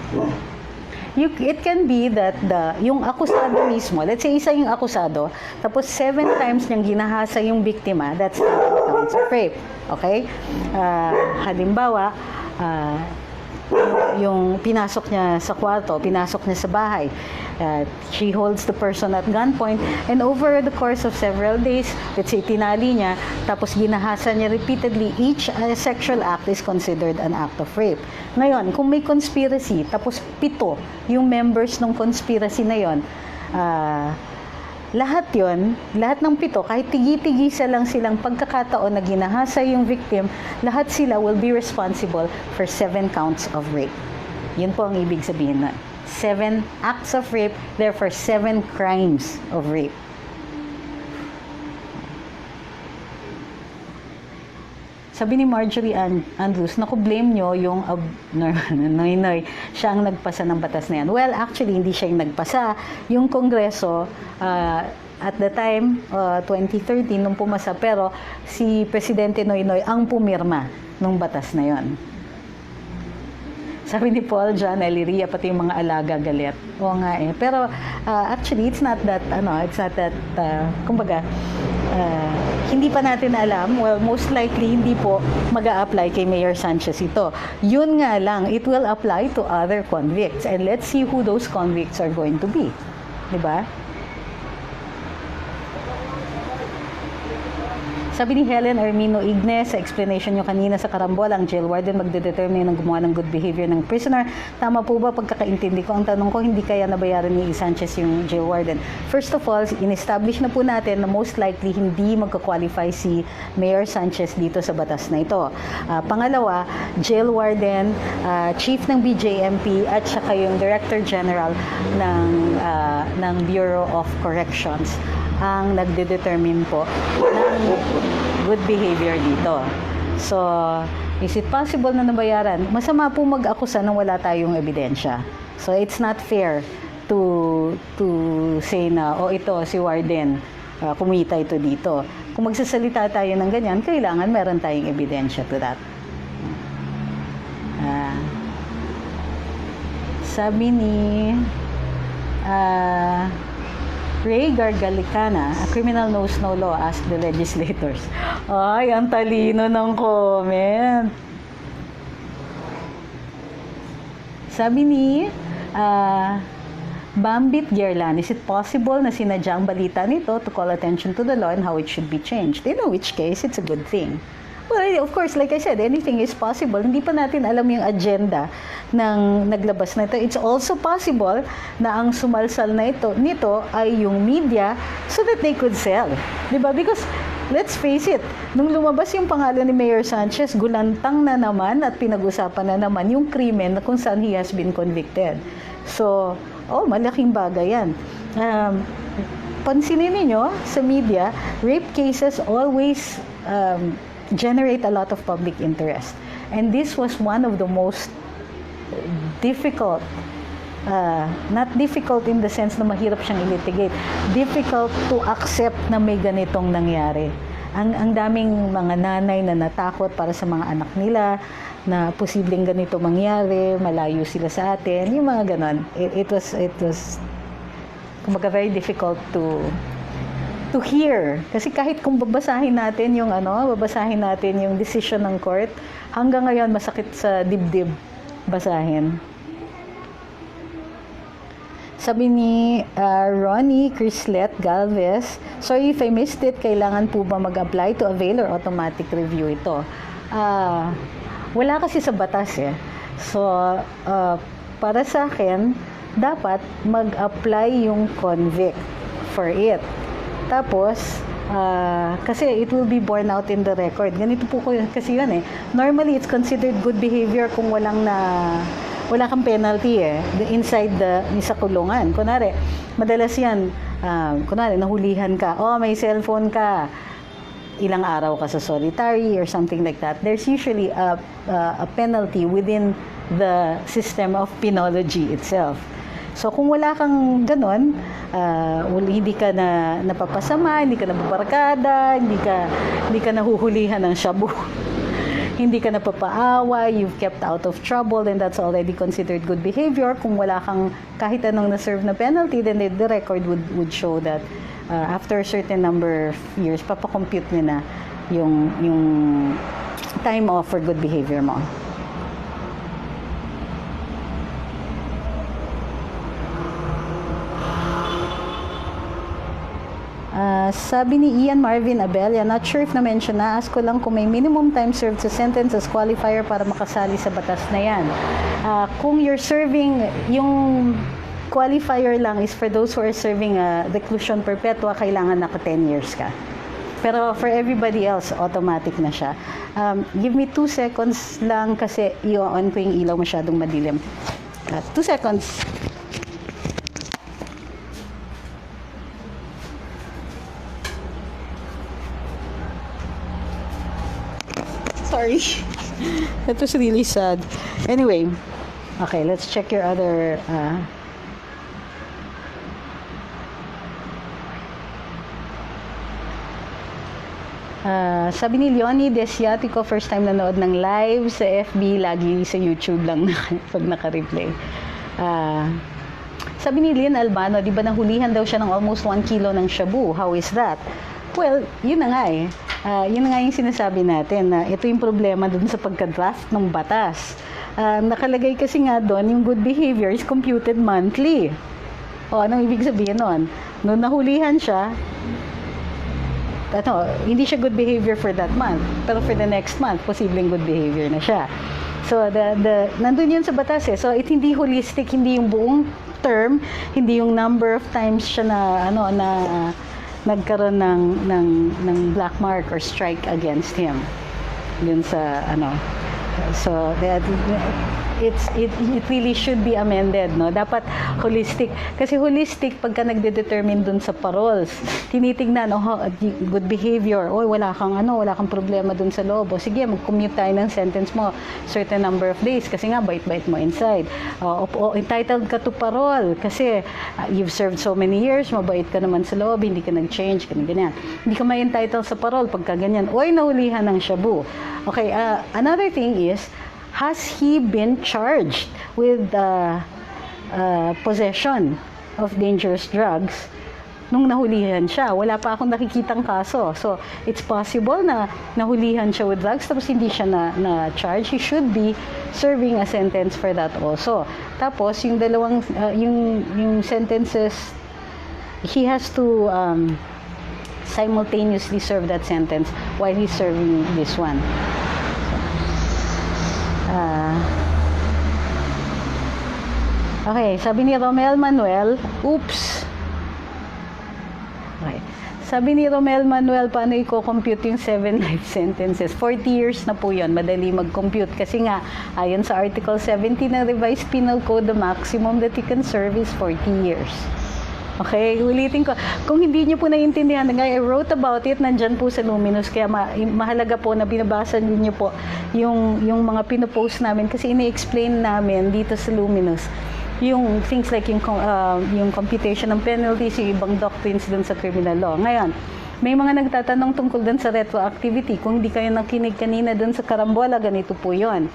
It can be that yung akusado mismo, let's say isa yung akusado, tapos 7 times niyang ginahasa yung biktima, that's 7 counts of rape. Okay? Halimbawa, yung pinasok niya sa kwarto, pinasok niya sa bahay. She holds the person at gunpoint and over the course of several days, let's say tinali niya, tapos ginahasa niya repeatedly, each sexual act is considered an act of rape. Ngayon, kung may conspiracy, tapos 7 yung members ng conspiracy na yon, lahat ng 7, kahit tigi-tigisa lang silang pagkakataon na ginahasa yung victim, lahat sila will be responsible for 7 counts of rape. Yun po ang ibig sabihin na 7 acts of rape, therefore 7 crimes of rape. Sabi ni Marjorie Andrews, naku, blame nyo yung Noynoy, siya ang nagpasa ng batas na yan. Well, actually, hindi siya yung nagpasa. Yung Kongreso, at the time, 2013, nung pumasa, pero si Presidente Noynoy ang pumirma ng batas na yon. Sabi ni Paul, John, Eliria, pati yung mga alaga galit. Oo nga eh. Pero actually, it's not that, kumbaga, hindi pa natin alam. Well, most likely, hindi po mag-a-apply kay Mayor Sanchez ito. Yun nga lang, it will apply to other convicts. And let's see who those convicts are going to be. Diba? Sabi ni Helen Armino Ignes, sa explanation nyo kanina sa karambol, ang jail warden magdedetermine ng gumawa ng good behavior ng prisoner. Tama po ba pagkakaintindi ko? Ang tanong ko, hindi kaya nabayaran ni Sanchez yung jail warden. First of all, in-establish na po natin na most likely hindi magka-qualify si Mayor Sanchez dito sa batas na ito. Pangalawa, jail warden, chief ng BJMP at saka yung Director General ng Bureau of Corrections ang nagde-determine po ng good behavior dito. So, is it possible na nabayaran? Masama po mag-akusa nang wala tayong ebidensya. So, it's not fair to say na, ito, si Warden, kumita ito dito. Kung magsasalita tayo ng ganyan, kailangan meron tayong ebidensya to that. Sabi ni Ray Gargalicana, a criminal knows no law, ask the legislators. Ay, ang talino ng comment. Sabi ni Bambit Gerlan, is it possible na sinadyang balita nito to call attention to the law and how it should be changed? In which case, it's a good thing. Well, of course, like I said, anything is possible. Hindi pa natin alam yung agenda ng naglabas na ito. It's also possible na ang sumalsal na nito ay yung media so that they could sell. Diba? Because, let's face it, nung lumabas yung pangalan ni Mayor Sanchez, gulantang na naman at pinag-usapan na naman yung krimen na kung saan he has been convicted. So, malaking bagay yan. Pansinin niyo sa media, rape cases always generate a lot of public interest. And this was one of the most difficult, not difficult in the sense na mahirap siyang i-litigate, difficult to accept na may ganitong nangyari. Ang daming mga nanay na natakot para sa mga anak nila, na posibleng ganito mangyari, malayo sila sa atin, yung mga ganon. It was kumbaga very difficult to to hear. Kasi kahit kung babasahin natin yung decision ng court, hanggang ngayon masakit sa dibdib basahin. Sabi ni Ronnie Crislet Galvez, sorry if I missed it, kailangan po ba mag-apply to avail or automatic review ito? Wala kasi sa batas eh. So, para sa akin, dapat mag-apply yung convict for it. Tapos, kasi it will be borne out in the record. Ganito po kasi yun eh. Normally, it's considered good behavior kung wala kang penalty eh, inside sa kulungan. Kunwari, madalas yan, nahulihan ka, may cellphone ka, ilang araw ka sa solitary or something like that. There's usually a penalty within the system of penology itself. So kung wala kang ganon, hindi ka na napapasama, hindi ka nababarkada, hindi ka nahuhulihan ng shabu, hindi ka napapaawa, you've kept out of trouble, then that's already considered good behavior. Kung wala kang kahit anong na-serve na penalty, then the record would show that after a certain number of years, papakompute nyo na yung time off for good behavior mo. Sabi ni Ian Marvin Abella, not sure if na-mention na, ask ko lang kung may minimum time served sa sentence as qualifier para makasali sa batas na yan. Kung you're serving, yung qualifier lang is for those who are serving reclusion perpetua, kailangan naka 10 years ka. Pero for everybody else, automatic na siya. Give me 2 seconds lang kasi i-on ko yung ilaw, masyadong madilim. 2 seconds. Sorry. That was really sad. Anyway, okay, let's check your other sabi ni Leonie Desiatico, first time nanood ng live sa FB, lagi sa YouTube lang pag naka-replay. Sabi ni Lynn Albano, di ba nahulihan daw siya ng almost 1 kilo ng shabu? How is that? Well, yun na nga eh. Yun na nga yung sinasabi natin na ito yung problema dun sa pagka-draft ng batas. Nakalagay kasi nga doon, yung good behavior is computed monthly. Anong ibig sabihin nun? Noong nahulihan siya, hindi siya good behavior for that month. Pero for the next month, posibleng good behavior na siya. So, nandun yun sa batas eh. So, hindi holistic, hindi yung buong term, hindi yung number of times siya nagkaroon ng black mark or strike against him dun sa so it really should be amended, no? Dapat holistic, kasi holistic pagka nagde-determine dun sa paroles, tinitingnan good behavior, wala kang problema dun sa loob, sige, mag-commute tayo ng sentence mo certain number of days kasi nga bait-bait mo inside, entitled ka to parole kasi you've served so many years, mabait ka naman sa loob, hindi ka nag-change, ganyan. Hindi ka may entitled sa parole pagka ganyan, nahulihan ng shabu. Okay, another thing is, has he been charged with possession of dangerous drugs nung nahulihan siya? Wala pa akong nakikitang kaso. So, it's possible na nahulihan siya with drugs tapos hindi siya na-charge. He should be serving a sentence for that also. Tapos, yung dalawang, yung sentences, he has to simultaneously serve that sentence while he's serving this one. Okay, sabi ni Romel Manuel, oops. Okay. Sabi ni Romel Manuel, paano i-compute yung 7 life sentences? 40 years na po yun, madali mag-compute. Kasi nga, ayon sa Article 70 ng Revised Penal Code, the maximum that you can serve is 40 years. Okay, ulitin ko. Kung hindi nyo po naiintindihan, I wrote about it, nandyan po sa Luminous, kaya mahalaga po na binabasa nyo po yung mga pinopost namin kasi ini-explain namin dito sa Luminous yung things like yung computation ng penalties, yung ibang doctrines dun sa criminal law. Ngayon, may mga nagtatanong tungkol dun sa retroactivity. Kung hindi kayo nakinig kanina dun sa karambola, ganito po yun.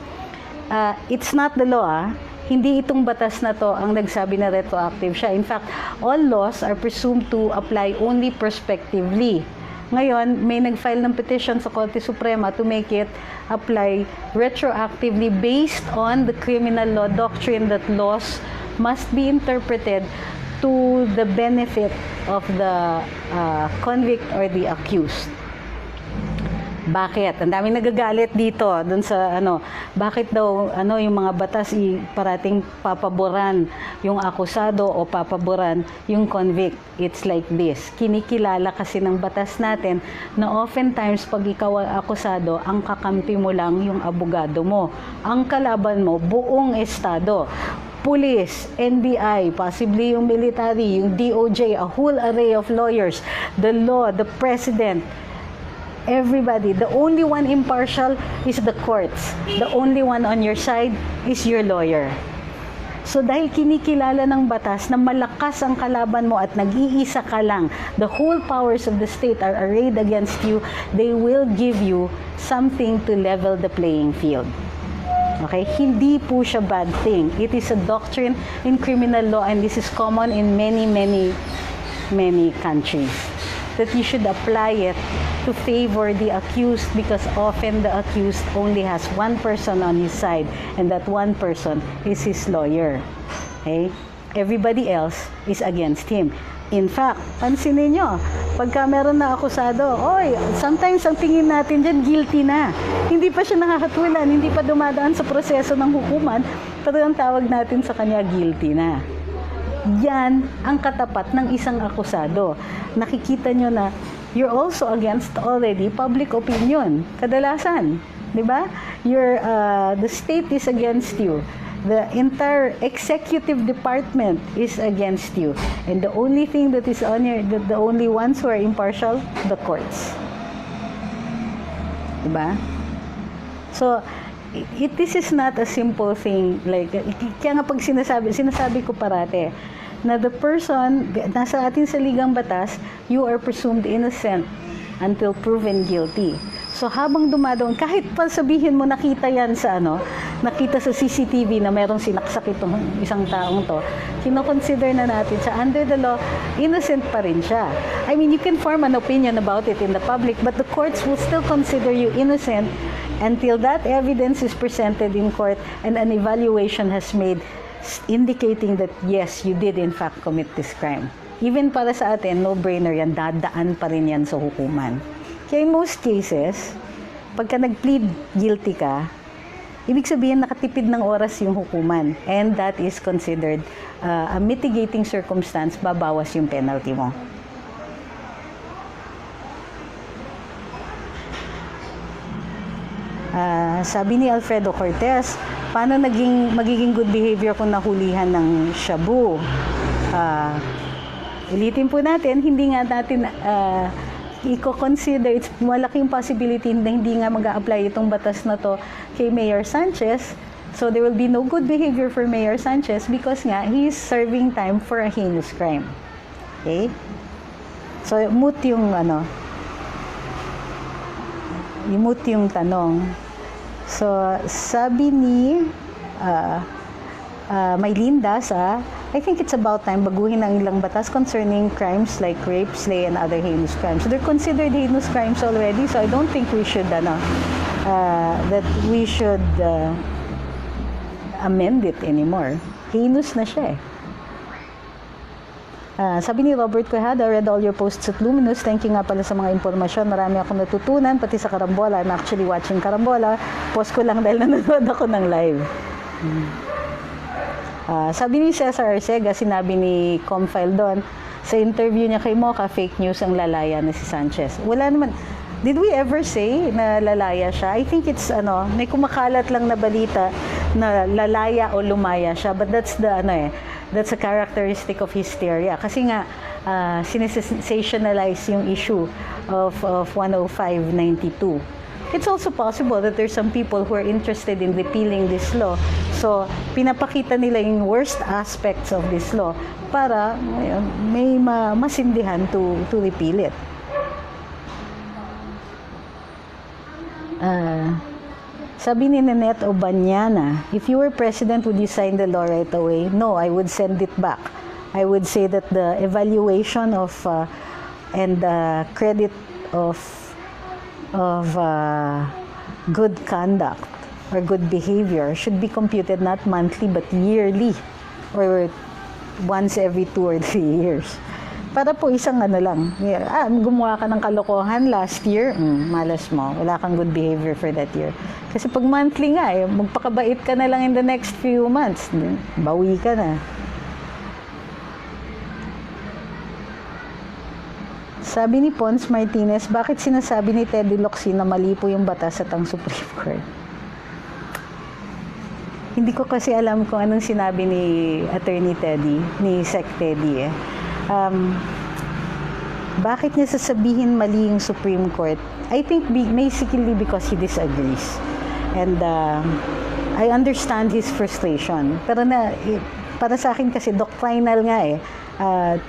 It's not the law, hindi itong batas na to ang nagsabi na retroactive siya. In fact, all laws are presumed to apply only prospectively. Ngayon, may nag-file ng petition sa Korte Suprema to make it apply retroactively based on the criminal law doctrine that laws must be interpreted to the benefit of the convict or the accused. Bakit? Ang daming nagagalit dito dun sa bakit daw yung mga batas parating papaboran yung akusado o papaboran yung convict. It's like this. Kinikilala kasi ng batas natin na oftentimes pag ikaw ang akusado, ang kakampi mo lang yung abogado mo. Ang kalaban mo, buong estado. Police, NBI, possibly yung military, yung DOJ, a whole array of lawyers, the law, the president, everybody. The only one impartial is the courts. The only one on your side is your lawyer. So dahil kinikilala ng batas na malakas ang kalaban mo at nag-iisa ka lang, the whole powers of the state are arrayed against you, they will give you something to level the playing field. Okay? Hindi po siya bad thing. It is a doctrine in criminal law and this is common in many countries. That you should apply it to favor the accused because often the accused only has one person on his side and that one person is his lawyer. Okay? Everybody else is against him. In fact, pansinin nyo, pagka meron na akusado, sometimes ang tingin natin dyan, guilty na. Hindi pa siya nakakatulan, hindi pa dumadaan sa proseso ng hukuman, pero ang tawag natin sa kanya, guilty na. Yan ang katapat ng isang akusado. Nakikita nyo na you're also against already public opinion. Kadalasan, di ba? The state is against you. The entire executive department is against you. And the only thing that is on the only ones who are impartial, the courts. Di ba? So, this is not a simple thing. Like, kaya nga pag sinasabi ko parate, na the person, nasa atin sa ligang batas, you are presumed innocent until proven guilty. So habang dumadaan, kahit pa sabihin mo nakita yan sa nakita sa CCTV na merong sinaksak itong isang taong to, kino-consider na natin siya, under the law, innocent pa rin siya. I mean, you can form an opinion about it in the public, but the courts will still consider you innocent until that evidence is presented in court and an evaluation has made indicating that yes, you did in fact commit this crime. Even para sa atin, no-brainer yan, dadaan pa rin yan sa hukuman. Kaya in most cases, pagka nag-plead guilty ka, ibig sabihin nakatipid ng oras yung hukuman and that is considered a mitigating circumstance, babawas yung penalty mo. Sabi ni Alfredo Cortez, paano magiging good behavior kung nahulihan ng shabu? Ulitin po natin, hindi nga natin i-consider, it's malaking possibility na hindi nga mag-a-apply itong batas na to kay Mayor Sanchez. So there will be no good behavior for Mayor Sanchez because nga he is serving time for a heinous crime. Okay? So moot yung moot yung tanong. So sabi ni Maylinda I think it's about time baguhin ang ilang batas concerning crimes like rape, slay, and other heinous crimes. So they're considered heinous crimes already, so I don't think we should amend it anymore. Heinous na siya Sabi ni Robert Quijada, read all your posts at Luminous. Thank you nga pala sa mga impormasyon. Marami akong natutunan, pati sa Karambola. I'm actually watching Karambola. Post ko lang dahil nanonood ako ng live. Sabi ni Cesar Arcega, sinabi ni Comfile doon, sa interview niya kay Mocha, fake news ang lalaya na si Sanchez. Wala naman. Did we ever say na lalaya siya? I think it's may kumakalat lang na balita na lalaya o lumaya siya. But that's that's a characteristic of hysteria. Kasi nga, sinesensationalize yung issue of 10592. It's also possible that there's some people who are interested in repealing this law. So, pinapakita nila yung worst aspects of this law para may masindihan to repeal it. Sabi ni Nanette Obanyana, if you were president, would you sign the law right away? No, I would send it back. I would say that the evaluation of and credit of good conduct or good behavior should be computed not monthly but yearly or once every 2 or 3 years. Para po isang ano lang, gumawa ka ng kalokohan last year, malas mo, wala kang good behavior for that year. Kasi pag monthly nga, magpakabait ka na lang in the next few months, bawi ka na. Sabi ni Pons Martinez, bakit sinasabi ni Teddy Locsin na mali po yung batas at ang Supreme Court? Hindi ko kasi alam kung anong sinabi ni Attorney Teddy, ni Sec Teddy bakit niya sasabihin mali yung Supreme Court? I think basically because he disagrees. And I understand his frustration. Pero para sa akin kasi doctrinal nga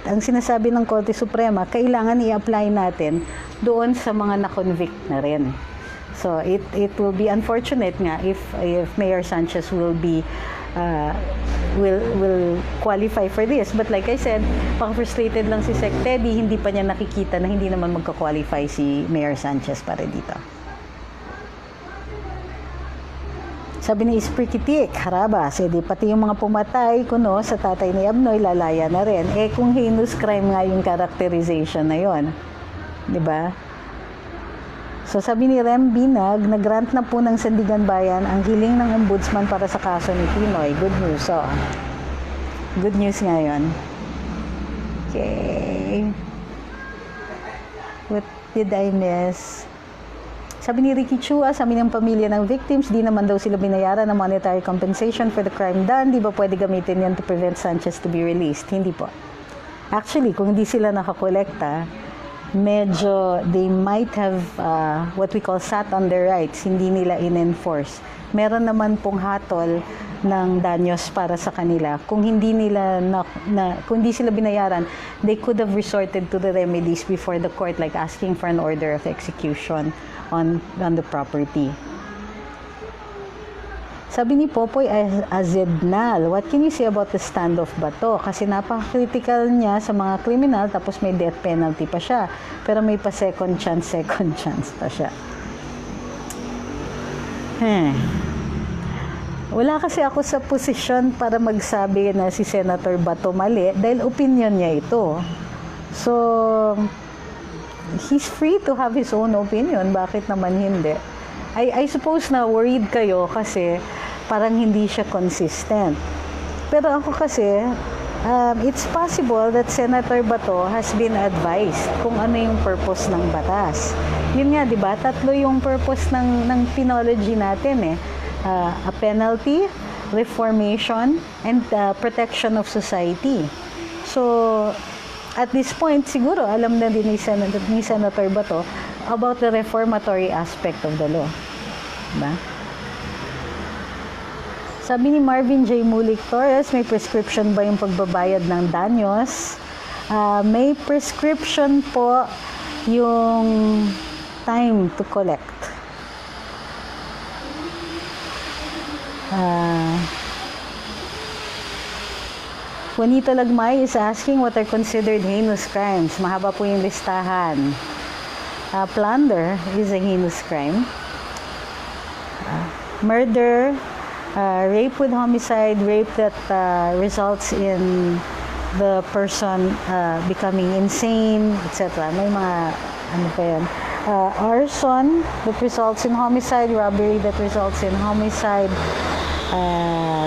ang sinasabi ng Korte Suprema, kailangan i-apply natin doon sa mga na-convict na rin. So it will be unfortunate nga if Mayor Sanchez will qualify for this. But like I said, pang-frustrated lang si Sec Teddy, hindi pa niya nakikita na hindi naman magka-qualify si Mayor Sanchez para dito. Sabi ni Isprikitik, harabas, pati yung mga pumatay kuno sa tatay ni Abnoy, lalaya na rin. Kung heinous crime nga yung characterization na yon, di ba? So sabi ni Rem Binag, nag-grant na po ng Sandigan Bayan ang hiling ng ombudsman para sa kaso ni Pinoy. Good news. So, good news nga yun. Okay. What did I miss? Sabi ni Ricky Chua, sa aming pamilya ng victims, di naman daw sila binayaran ng monetary compensation for the crime done. Di ba pwede gamitin yan to prevent Sanchez to be released? Hindi po. Actually, kung hindi sila nakakolekta, medyo they might have what we call sat on their rights, hindi nila in-enforce. Meron naman pong hatol ng danyos para sa kanila. Kung hindi nila kung hindi sila binayaran, they could have resorted to the remedies before the court, like asking for an order of execution on the property. Sabi ni Popoy Azednal, what can you say about the standoff ba to? Kasi napaka-critical niya sa mga kriminal, tapos may death penalty pa siya. Pero may pa second chance pa siya. Wala kasi ako sa posisyon para magsabi na si Senator Bato mali, dahil opinion niya ito. So, he's free to have his own opinion. Bakit naman hindi? I suppose na worried kayo kasi parang hindi siya consistent. Pero ako kasi, it's possible that Senator Bato has been advised kung ano yung purpose ng batas. Yun nga, di ba? 3 yung purpose ng penology natin a penalty, reformation, and protection of society. So, at this point, siguro, alam na din ni Senator Bato about the reformatory aspect of the law. Diba? Sabi ni Marvin J. Mulik Torres, may prescription ba yung pagbabayad ng danyos? May prescription po yung time to collect. Juanito Lagmay is asking what are considered heinous crimes. Mahaba po yung listahan. Plunder is a heinous crime. Murder, rape with homicide, rape that results in the person becoming insane, etc. May mga, ano pa yan, arson that results in homicide, robbery that results in homicide,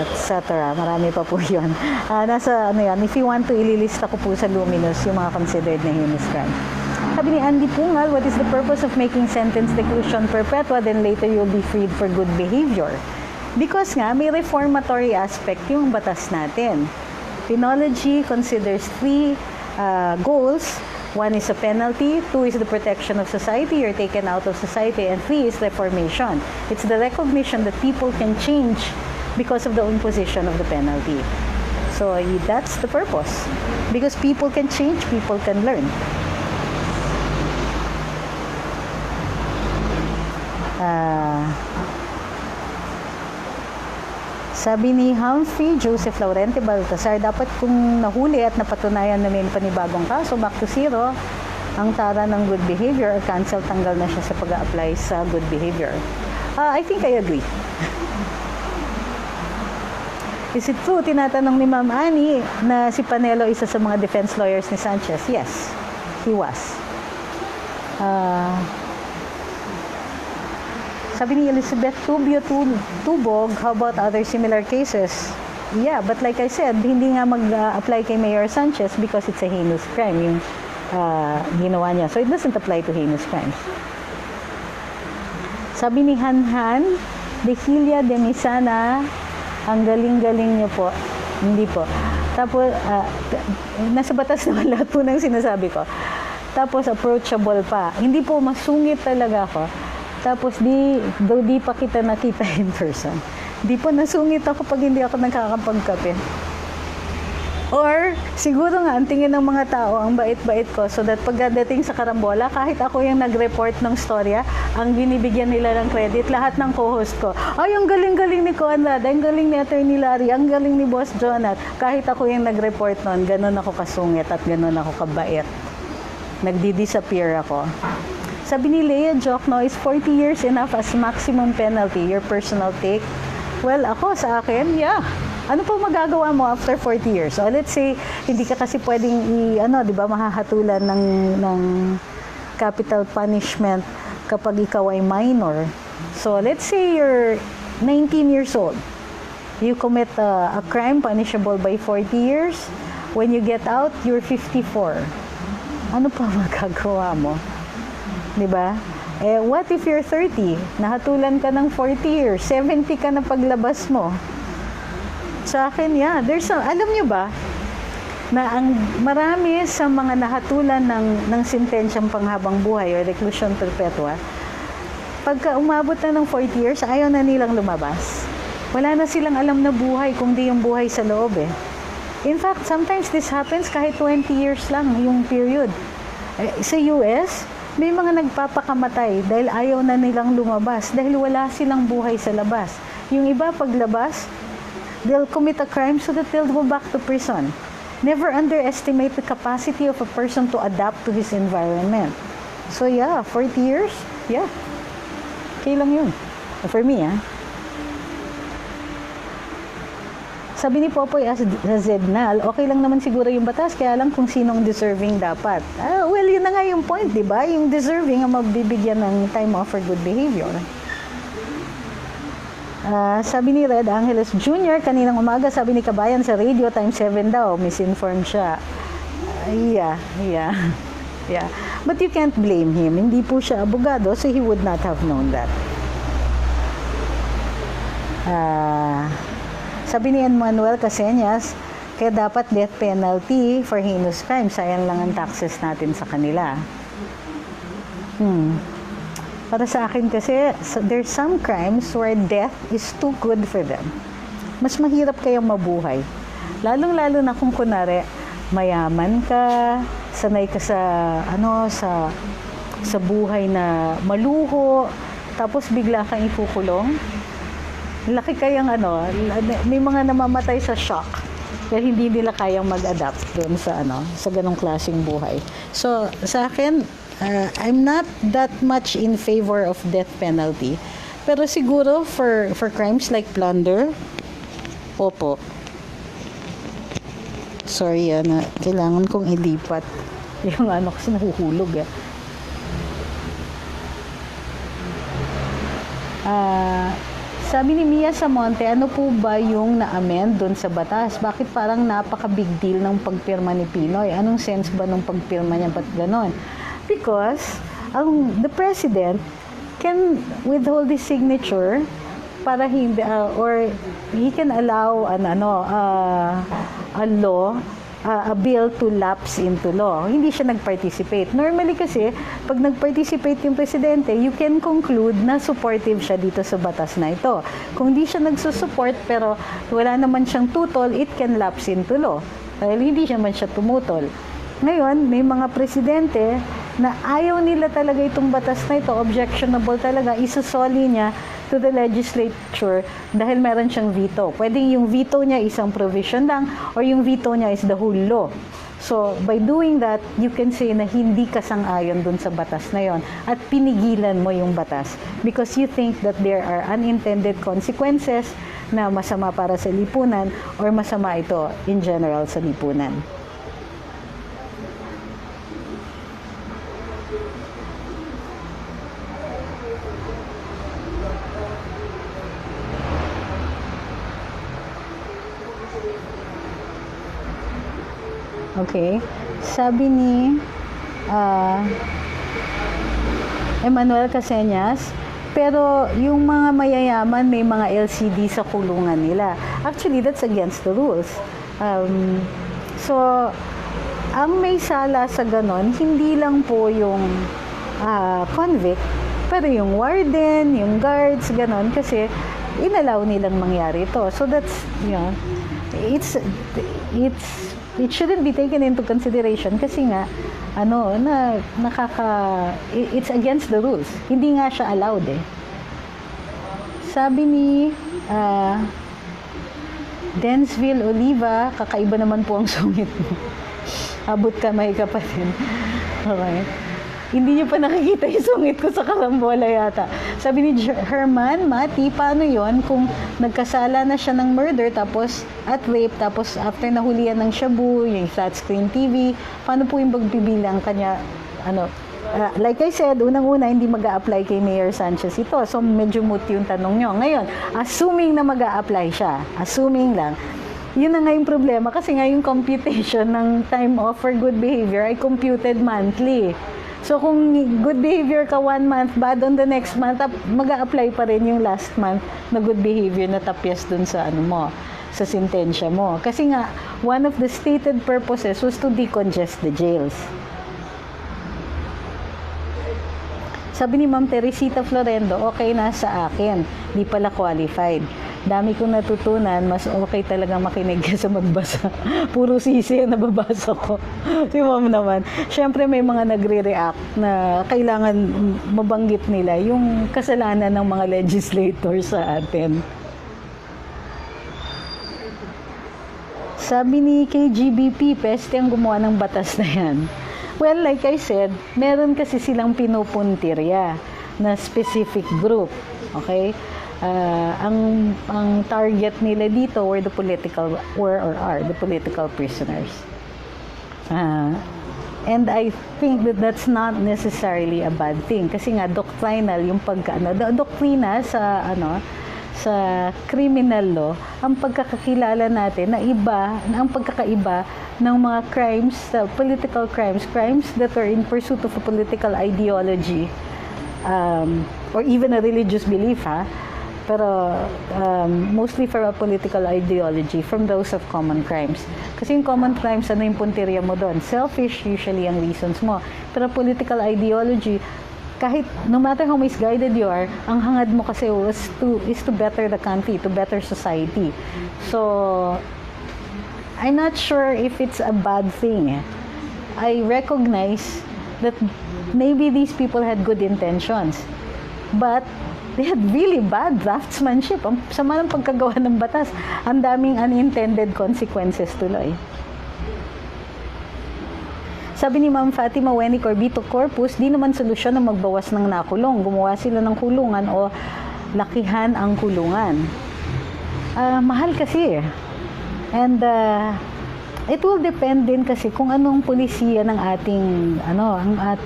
etc. Marami pa po yun. Nasa, ano yan, if you want to, ililista ko po sa Luminous yung mga considered na heinous crime. Sabi ni Andy Pungal, what is the purpose of making sentence reclusion perpetua, then later you'll be freed for good behavior? Because nga, may reformatory aspect yung batas natin. Penology considers 3 goals. 1 is a penalty, 2 is the protection of society, you're taken out of society, and 3 is reformation. It's the recognition that people can change because of the imposition of the penalty. So that's the purpose. Because people can change, people can learn. Sabi ni Humphrey Joseph Laurente Baltasar, dapat kung nahuli at napatunayan na may panibagong kaso, back to zero ang tara ng good behavior or cancel, tanggal na siya sa pag-a-apply sa good behavior. I think I agree. Is it true, tinatanong ni Ma'am Annie, na si Panelo isa sa mga defense lawyers ni Sanchez? Yes, he was. Sabi ni Elizabeth Tubog, how about other similar cases? Yeah, but like I said, hindi nga mag-apply kay Mayor Sanchez because it's a heinous crime, yung ginawa niya. So it doesn't apply to heinous crimes. Sabi ni Hanhan, Dehilia de Misana, ang galing-galing niyo po. Hindi po. Tapos, nasa batas naman lahat po ng sinasabi ko. Tapos, approachable pa. Hindi po, masungit talaga ako. Tapos, di pa kita nakita in person. Di po nasungit ako pag hindi ako nakakapagkape. Or, siguro nga, ang tingin ng mga tao, ang bait-bait ko, so that pagdating sa karambola, kahit ako yung nag-report ng storya, ang binibigyan nila ng credit, lahat ng co-host ko, ay, ang galing-galing ni Conrad, ang galing ni Attorney Larry, ang galing ni Boss Jonat. Kahit ako yung nag-report nun, ganun ako kasungit at ganun ako kabait. Nagdi-disappear ako. Sabi ni Lea Jokno, is 40 years enough as maximum penalty? Your personal take? Well, ako, sa akin, yeah. Ano po magagawa mo after 40 years? So, let's say, hindi ka kasi pwedeng di ba, mahahatulan ng capital punishment kapag ikaw ay minor. So, let's say you're 19 years old. You commit a crime punishable by 40 years. When you get out, you're 54. Ano pa magagawa mo? Di ba? What if you're 30? Nahatulan ka ng 40 years. 70 ka na paglabas mo. Sa akin, yeah. Alam nyo ba, na ang marami sa mga nahatulan ng sentensyang panghabang buhay o reclusion perpetua, pagka umabot na ng 40 years, ayaw na nilang lumabas. Wala na silang alam na buhay kung di yung buhay sa loob eh. In fact, sometimes this happens kahit 20 years lang yung period. Sa US, may mga nagpapakamatay dahil ayaw na nilang lumabas, dahil wala silang buhay sa labas. Yung iba, paglabas, they'll commit a crime so that they'll go back to prison. Never underestimate the capacity of a person to adapt to his environment. So yeah, 40 years, yeah. Okay lang yun. For me, Sabi ni Popoy Zednal, okay lang naman siguro yung batas, kaya lang kung sinong deserving dapat. Well, yun na nga yung point, di ba? Yung deserving ang magbibigyan ng time off for good behavior. Sabi ni Red Angeles Jr., kaninang umaga, sabi ni Kabayan sa radio, time 7 daw, misinformed siya. Yeah. But you can't blame him. Hindi po siya abogado, so he would not have known that. Sabi ni Emmanuel Caseñas, kaya dapat death penalty for heinous crime. Sayang lang ang taxes natin sa kanila. Para sa akin kasi, there's some crimes where death is too good for them. Mas mahirap kayang mabuhay. Lalong-lalo na kung kunwari, mayaman ka, sanay ka sa buhay na maluho, tapos bigla kang ikukulong. Laki kayang may mga namamatay sa shock dahil hindi nila kayang mag-adapt doon sa ganong klaseng buhay. So, sa akin, I'm not that much in favor of death penalty. Pero siguro for crimes like plunder, opo. Sorry, kailangan kong ilipat yung kasi nahuhulog Sabi ni Mia Samonte, ano po ba yung na-amend doon sa batas? Bakit parang napaka-big deal ng pagpirma ni Pinoy? Anong sense ba ng pagpirma niya? Ba't ganon? Because the president can withhold his signature para hindi, or he can allow a law, a bill to lapse into law. Hindi siya nag-participate. Normally kasi, pag nag-participate yung presidente, you can conclude na supportive siya dito sa batas na ito. Kung hindi siya nagsusupport pero wala naman siyang tutol, it can lapse into law. Dahil hindi naman siya tumutol. Ngayon, may mga presidente na ayaw nila talaga itong batas na ito, objectionable talaga, isusoli niya to the legislature dahil meron siyang veto. Pwedeng yung veto niya isang provision lang or yung veto niya is the whole law. So, by doing that, you can say na hindi ka sang-ayon dun sa batas na yon at pinigilan mo yung batas because you think that there are unintended consequences na masama para sa lipunan or masama ito in general sa lipunan. Okay. Sabi ni Emmanuel Caseñas, pero yung mga mayayaman may mga LCD sa kulungan nila. Actually, that's against the rules. So, ang may sala sa ganon, hindi lang po yung convict, pero yung warden, yung guards, ganon, kasi inalaw nilang mangyari ito. So, that's, you know, it shouldn't be taken into consideration kasi nga it's against the rules. Hindi nga siya allowed eh. Sabi ni Densville Oliva, kakaiba naman po ang sungit mo. Abot kamay ka pa din. Okay. Hindi niyo pa nakikita yung sungit ko sa karambola yata. Sabi ni Herman, Mati, paano yon kung nagkasala na siya ng murder tapos at rape, tapos after nahulihan ng shabu, yung flat screen TV, paano po yung magbibilang kanya, like I said, unang-una, hindi mag-a-apply kay Mayor Sanchez ito. So, medyo moot yung tanong nyo. Ngayon, assuming na mag-a-apply siya, assuming lang, yun na nga yung problema kasi nga yung computation ng time off for good behavior ay computed monthly. So, kung good behavior ka 1 month, bad on the next month, mag-a-apply pa rin yung last month na good behavior na tapyas dun sa sa sentensya mo. Kasi nga, one of the stated purposes was to decongest the jails. Sabi ni Ma'am Teresita Florendo, okay na sa akin, di pala qualified. Dami kong natutunan, mas okay talaga makinig sa magbasa. Puro sisi ang nababasa ko. Si Ma'am naman. Siyempre may mga nagre-react na kailangan mabanggit nila yung kasalanan ng mga legislators sa atin. Sabi ni KGBP, peste ang gumawa ng batas na yan. Well, like I said, meron kasi silang pinupuntirya na specific group. Okay? Ang target nila dito were the political are the political prisoners. And I think that that's not necessarily a bad thing kasi nga doctrinal yung doktrina sa sa criminal law, ang pagkakakilala natin na ang pagkakaiba ng mga crimes, political crimes that are in pursuit of a political ideology or even a religious belief, pero mostly for a political ideology from those of common crimes. Kasi yung common crimes, ano yung punteriya mo doon? Selfish, usually ang reasons mo. Pero political ideology, kahit no matter how misguided you are, ang hangad mo kasi is to better the country, to better society. So, I'm not sure if it's a bad thing. I recognize that maybe these people had good intentions, but they had really bad draftsmanship. Ang sama ng pagkagawa ng batas. Ang daming unintended consequences tuloy. Sabi ni Ma'am Fatima Weni Corbito Corpus, di naman solusyon na magbawas ng nakulong. Gumawa sila ng kulungan o lakihan ang kulungan. Mahal kasi. And it will depend din kasi kung anong polisiya ng ating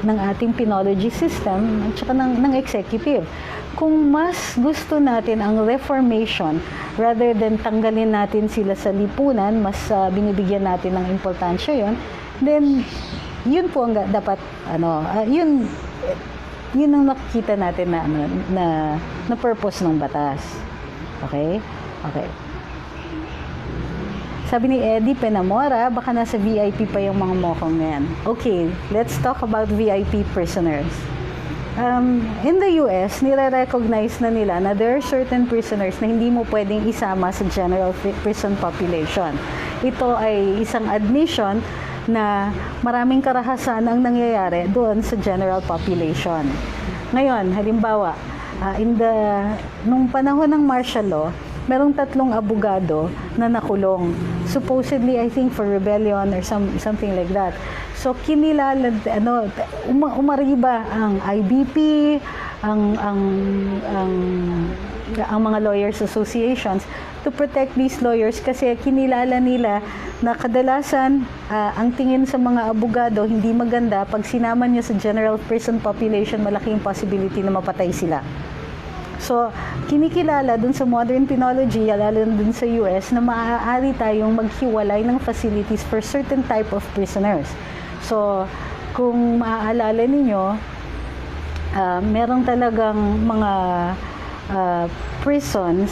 ng ating penology system at saka ng executive. Kung mas gusto natin ang reformation rather than tanggalin natin sila sa lipunan, mas binibigyan natin ng importansya 'yon, then yun po ang dapat yun ang nakikita natin na purpose ng batas. Okay? Okay. Sabi ni Eddie Penamora, baka nasa VIP pa yung mga mokong na yan. Okay, let's talk about VIP prisoners. In the US, nire-recognize na nila na there are certain prisoners na hindi mo pwedeng isama sa general prison population. Ito ay isang admission na maraming karahasan ang nangyayari doon sa general population. Ngayon, halimbawa, nung panahon ng martial law, merong 3 abogado na nakulong. Supposedly, I think, for rebellion or something like that. So, kinilala, umariba ang IBP, ang mga lawyers associations to protect these lawyers kasi kinilala nila na kadalasan ang tingin sa mga abogado hindi maganda pag sinama niyo sa general prison population, malaking possibility na mapatay sila. So, kinikilala dun sa modern penology, lalo dun sa US, na maaari tayong maghiwalay ng facilities for certain type of prisoners. So, kung maaalala ninyo, merong talagang mga prisons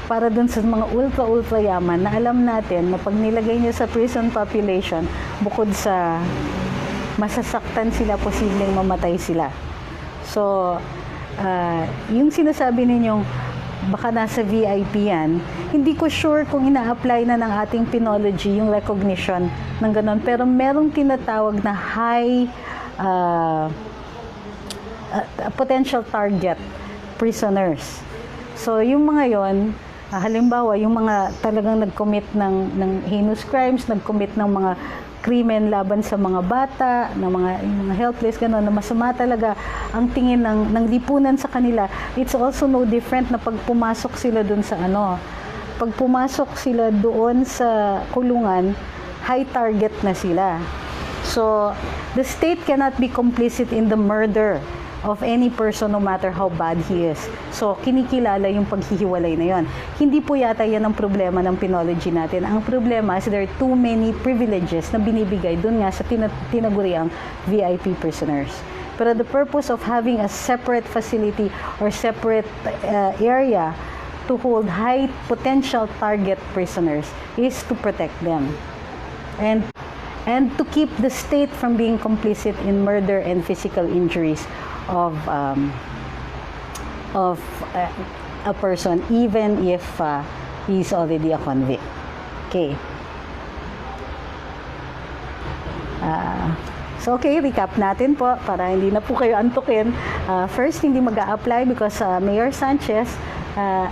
para dun sa mga ultra yaman na alam natin na pag nilagay niyo sa prison population, bukod sa masasaktan sila, posibleng mamatay sila. So, yung sinasabi ninyong baka nasa VIP yan, hindi ko sure kung ina-apply na ng ating penology yung recognition ng ganon. Pero merong tinatawag na high potential target prisoners. So, yung mga yon, halimbawa, yung mga talagang nag-commit ng heinous crimes, nag-commit ng mga krimen laban sa mga bata, ng mga helpless, gano'n, na masama talaga ang tingin ng lipunan sa kanila. It's also no different na pag pumasok sila doon sa pag pumasok sila doon sa kulungan, high target na sila. So, the state cannot be complicit in the murder of any person no matter how bad he is. So, kinikilala yung paghihiwalay na yon. Hindi po yata yan ang problema ng penology natin. Ang problema is there are too many privileges na binibigay dun nga sa tinaguriang VIP prisoners. Pero the purpose of having a separate facility or separate area to hold high potential target prisoners is to protect them. And to keep the state from being complicit in murder and physical injuries of a person, even if he's already a convict. Okay. So, okay, recap natin po para hindi na po kayo antukin. First, hindi mag-a-apply because Mayor Sanchez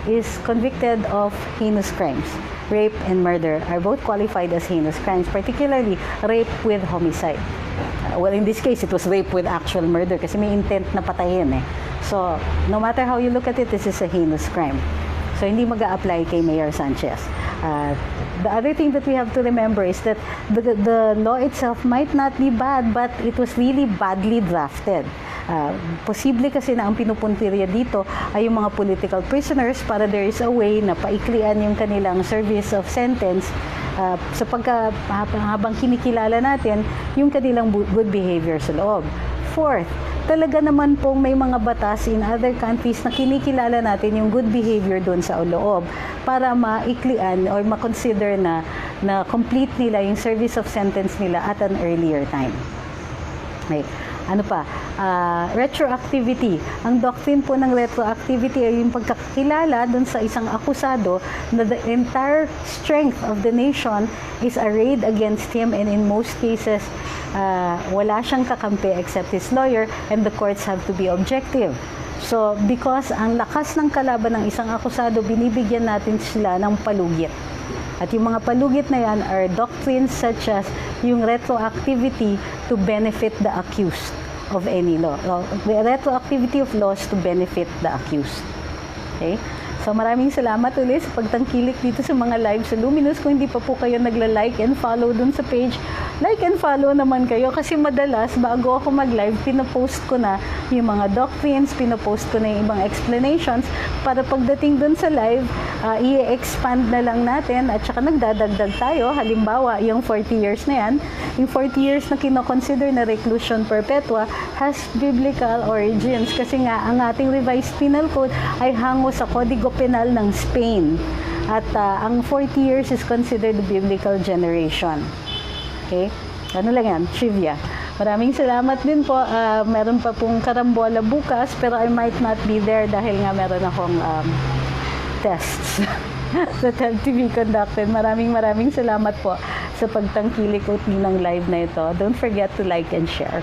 is convicted of heinous crimes. Rape and murder are both qualified as heinous crimes, particularly rape with homicide. Well, in this case, it was rape with actual murder kasi may intent na patayin eh. So, no matter how you look at it, this is a heinous crime. So, hindi mag-a-apply kay Mayor Sanchez. The other thing that we have to remember is that the law itself might not be bad, but it was really badly drafted. Posible kasi na ang pinupuntirya dito ay yung mga political prisoners para there is a way na paiklian yung kanilang service of sentence habang kinikilala natin yung kanilang good behavior sa loob. Fourth, talaga naman pong may mga batas in other countries na kinikilala natin yung good behavior doon sa loob para maiklian or makonsider na complete nila yung service of sentence nila at an earlier time. Okay. Ano pa? Retroactivity. Ang doctrine po ng retroactivity ay yung pagkakilala dun sa isang akusado na the entire strength of the nation is arrayed against him, and in most cases, wala siyang kakampi except his lawyer, and the courts have to be objective. So, because ang lakas ng kalaban ng isang akusado, binibigyan natin sila ng palugit. At yung mga palugit na yan are doctrines such as yung retroactivity to benefit the accused of any law. The retroactivity of laws to benefit the accused. Okay? So maraming salamat ulit sa pagtangkilik dito sa mga live sa Luminous. Kung hindi pa po kayo nagla-like and follow dun sa page, like and follow naman kayo kasi madalas bago ako mag-live, pinopost ko na yung mga doctrines, pinopost ko na yung ibang explanations para pagdating dun sa live, i-expand na lang natin at saka nagdadagdag tayo. Halimbawa, yung 40 years na yan, yung 40 years na kinoconsider na reclusion perpetua has biblical origins kasi nga ang ating revised penal code ay hango sa Kodigo Penal ng Spain. At ang 40 years is considered the biblical generation. Okay? Ano lang yan? Trivia. Maraming salamat din po. Meron pa pong karambola bukas, pero I might not be there dahil nga meron akong tests that have to be conducted. Maraming salamat po sa pagtangkilik ng live na ito. Don't forget to like and share.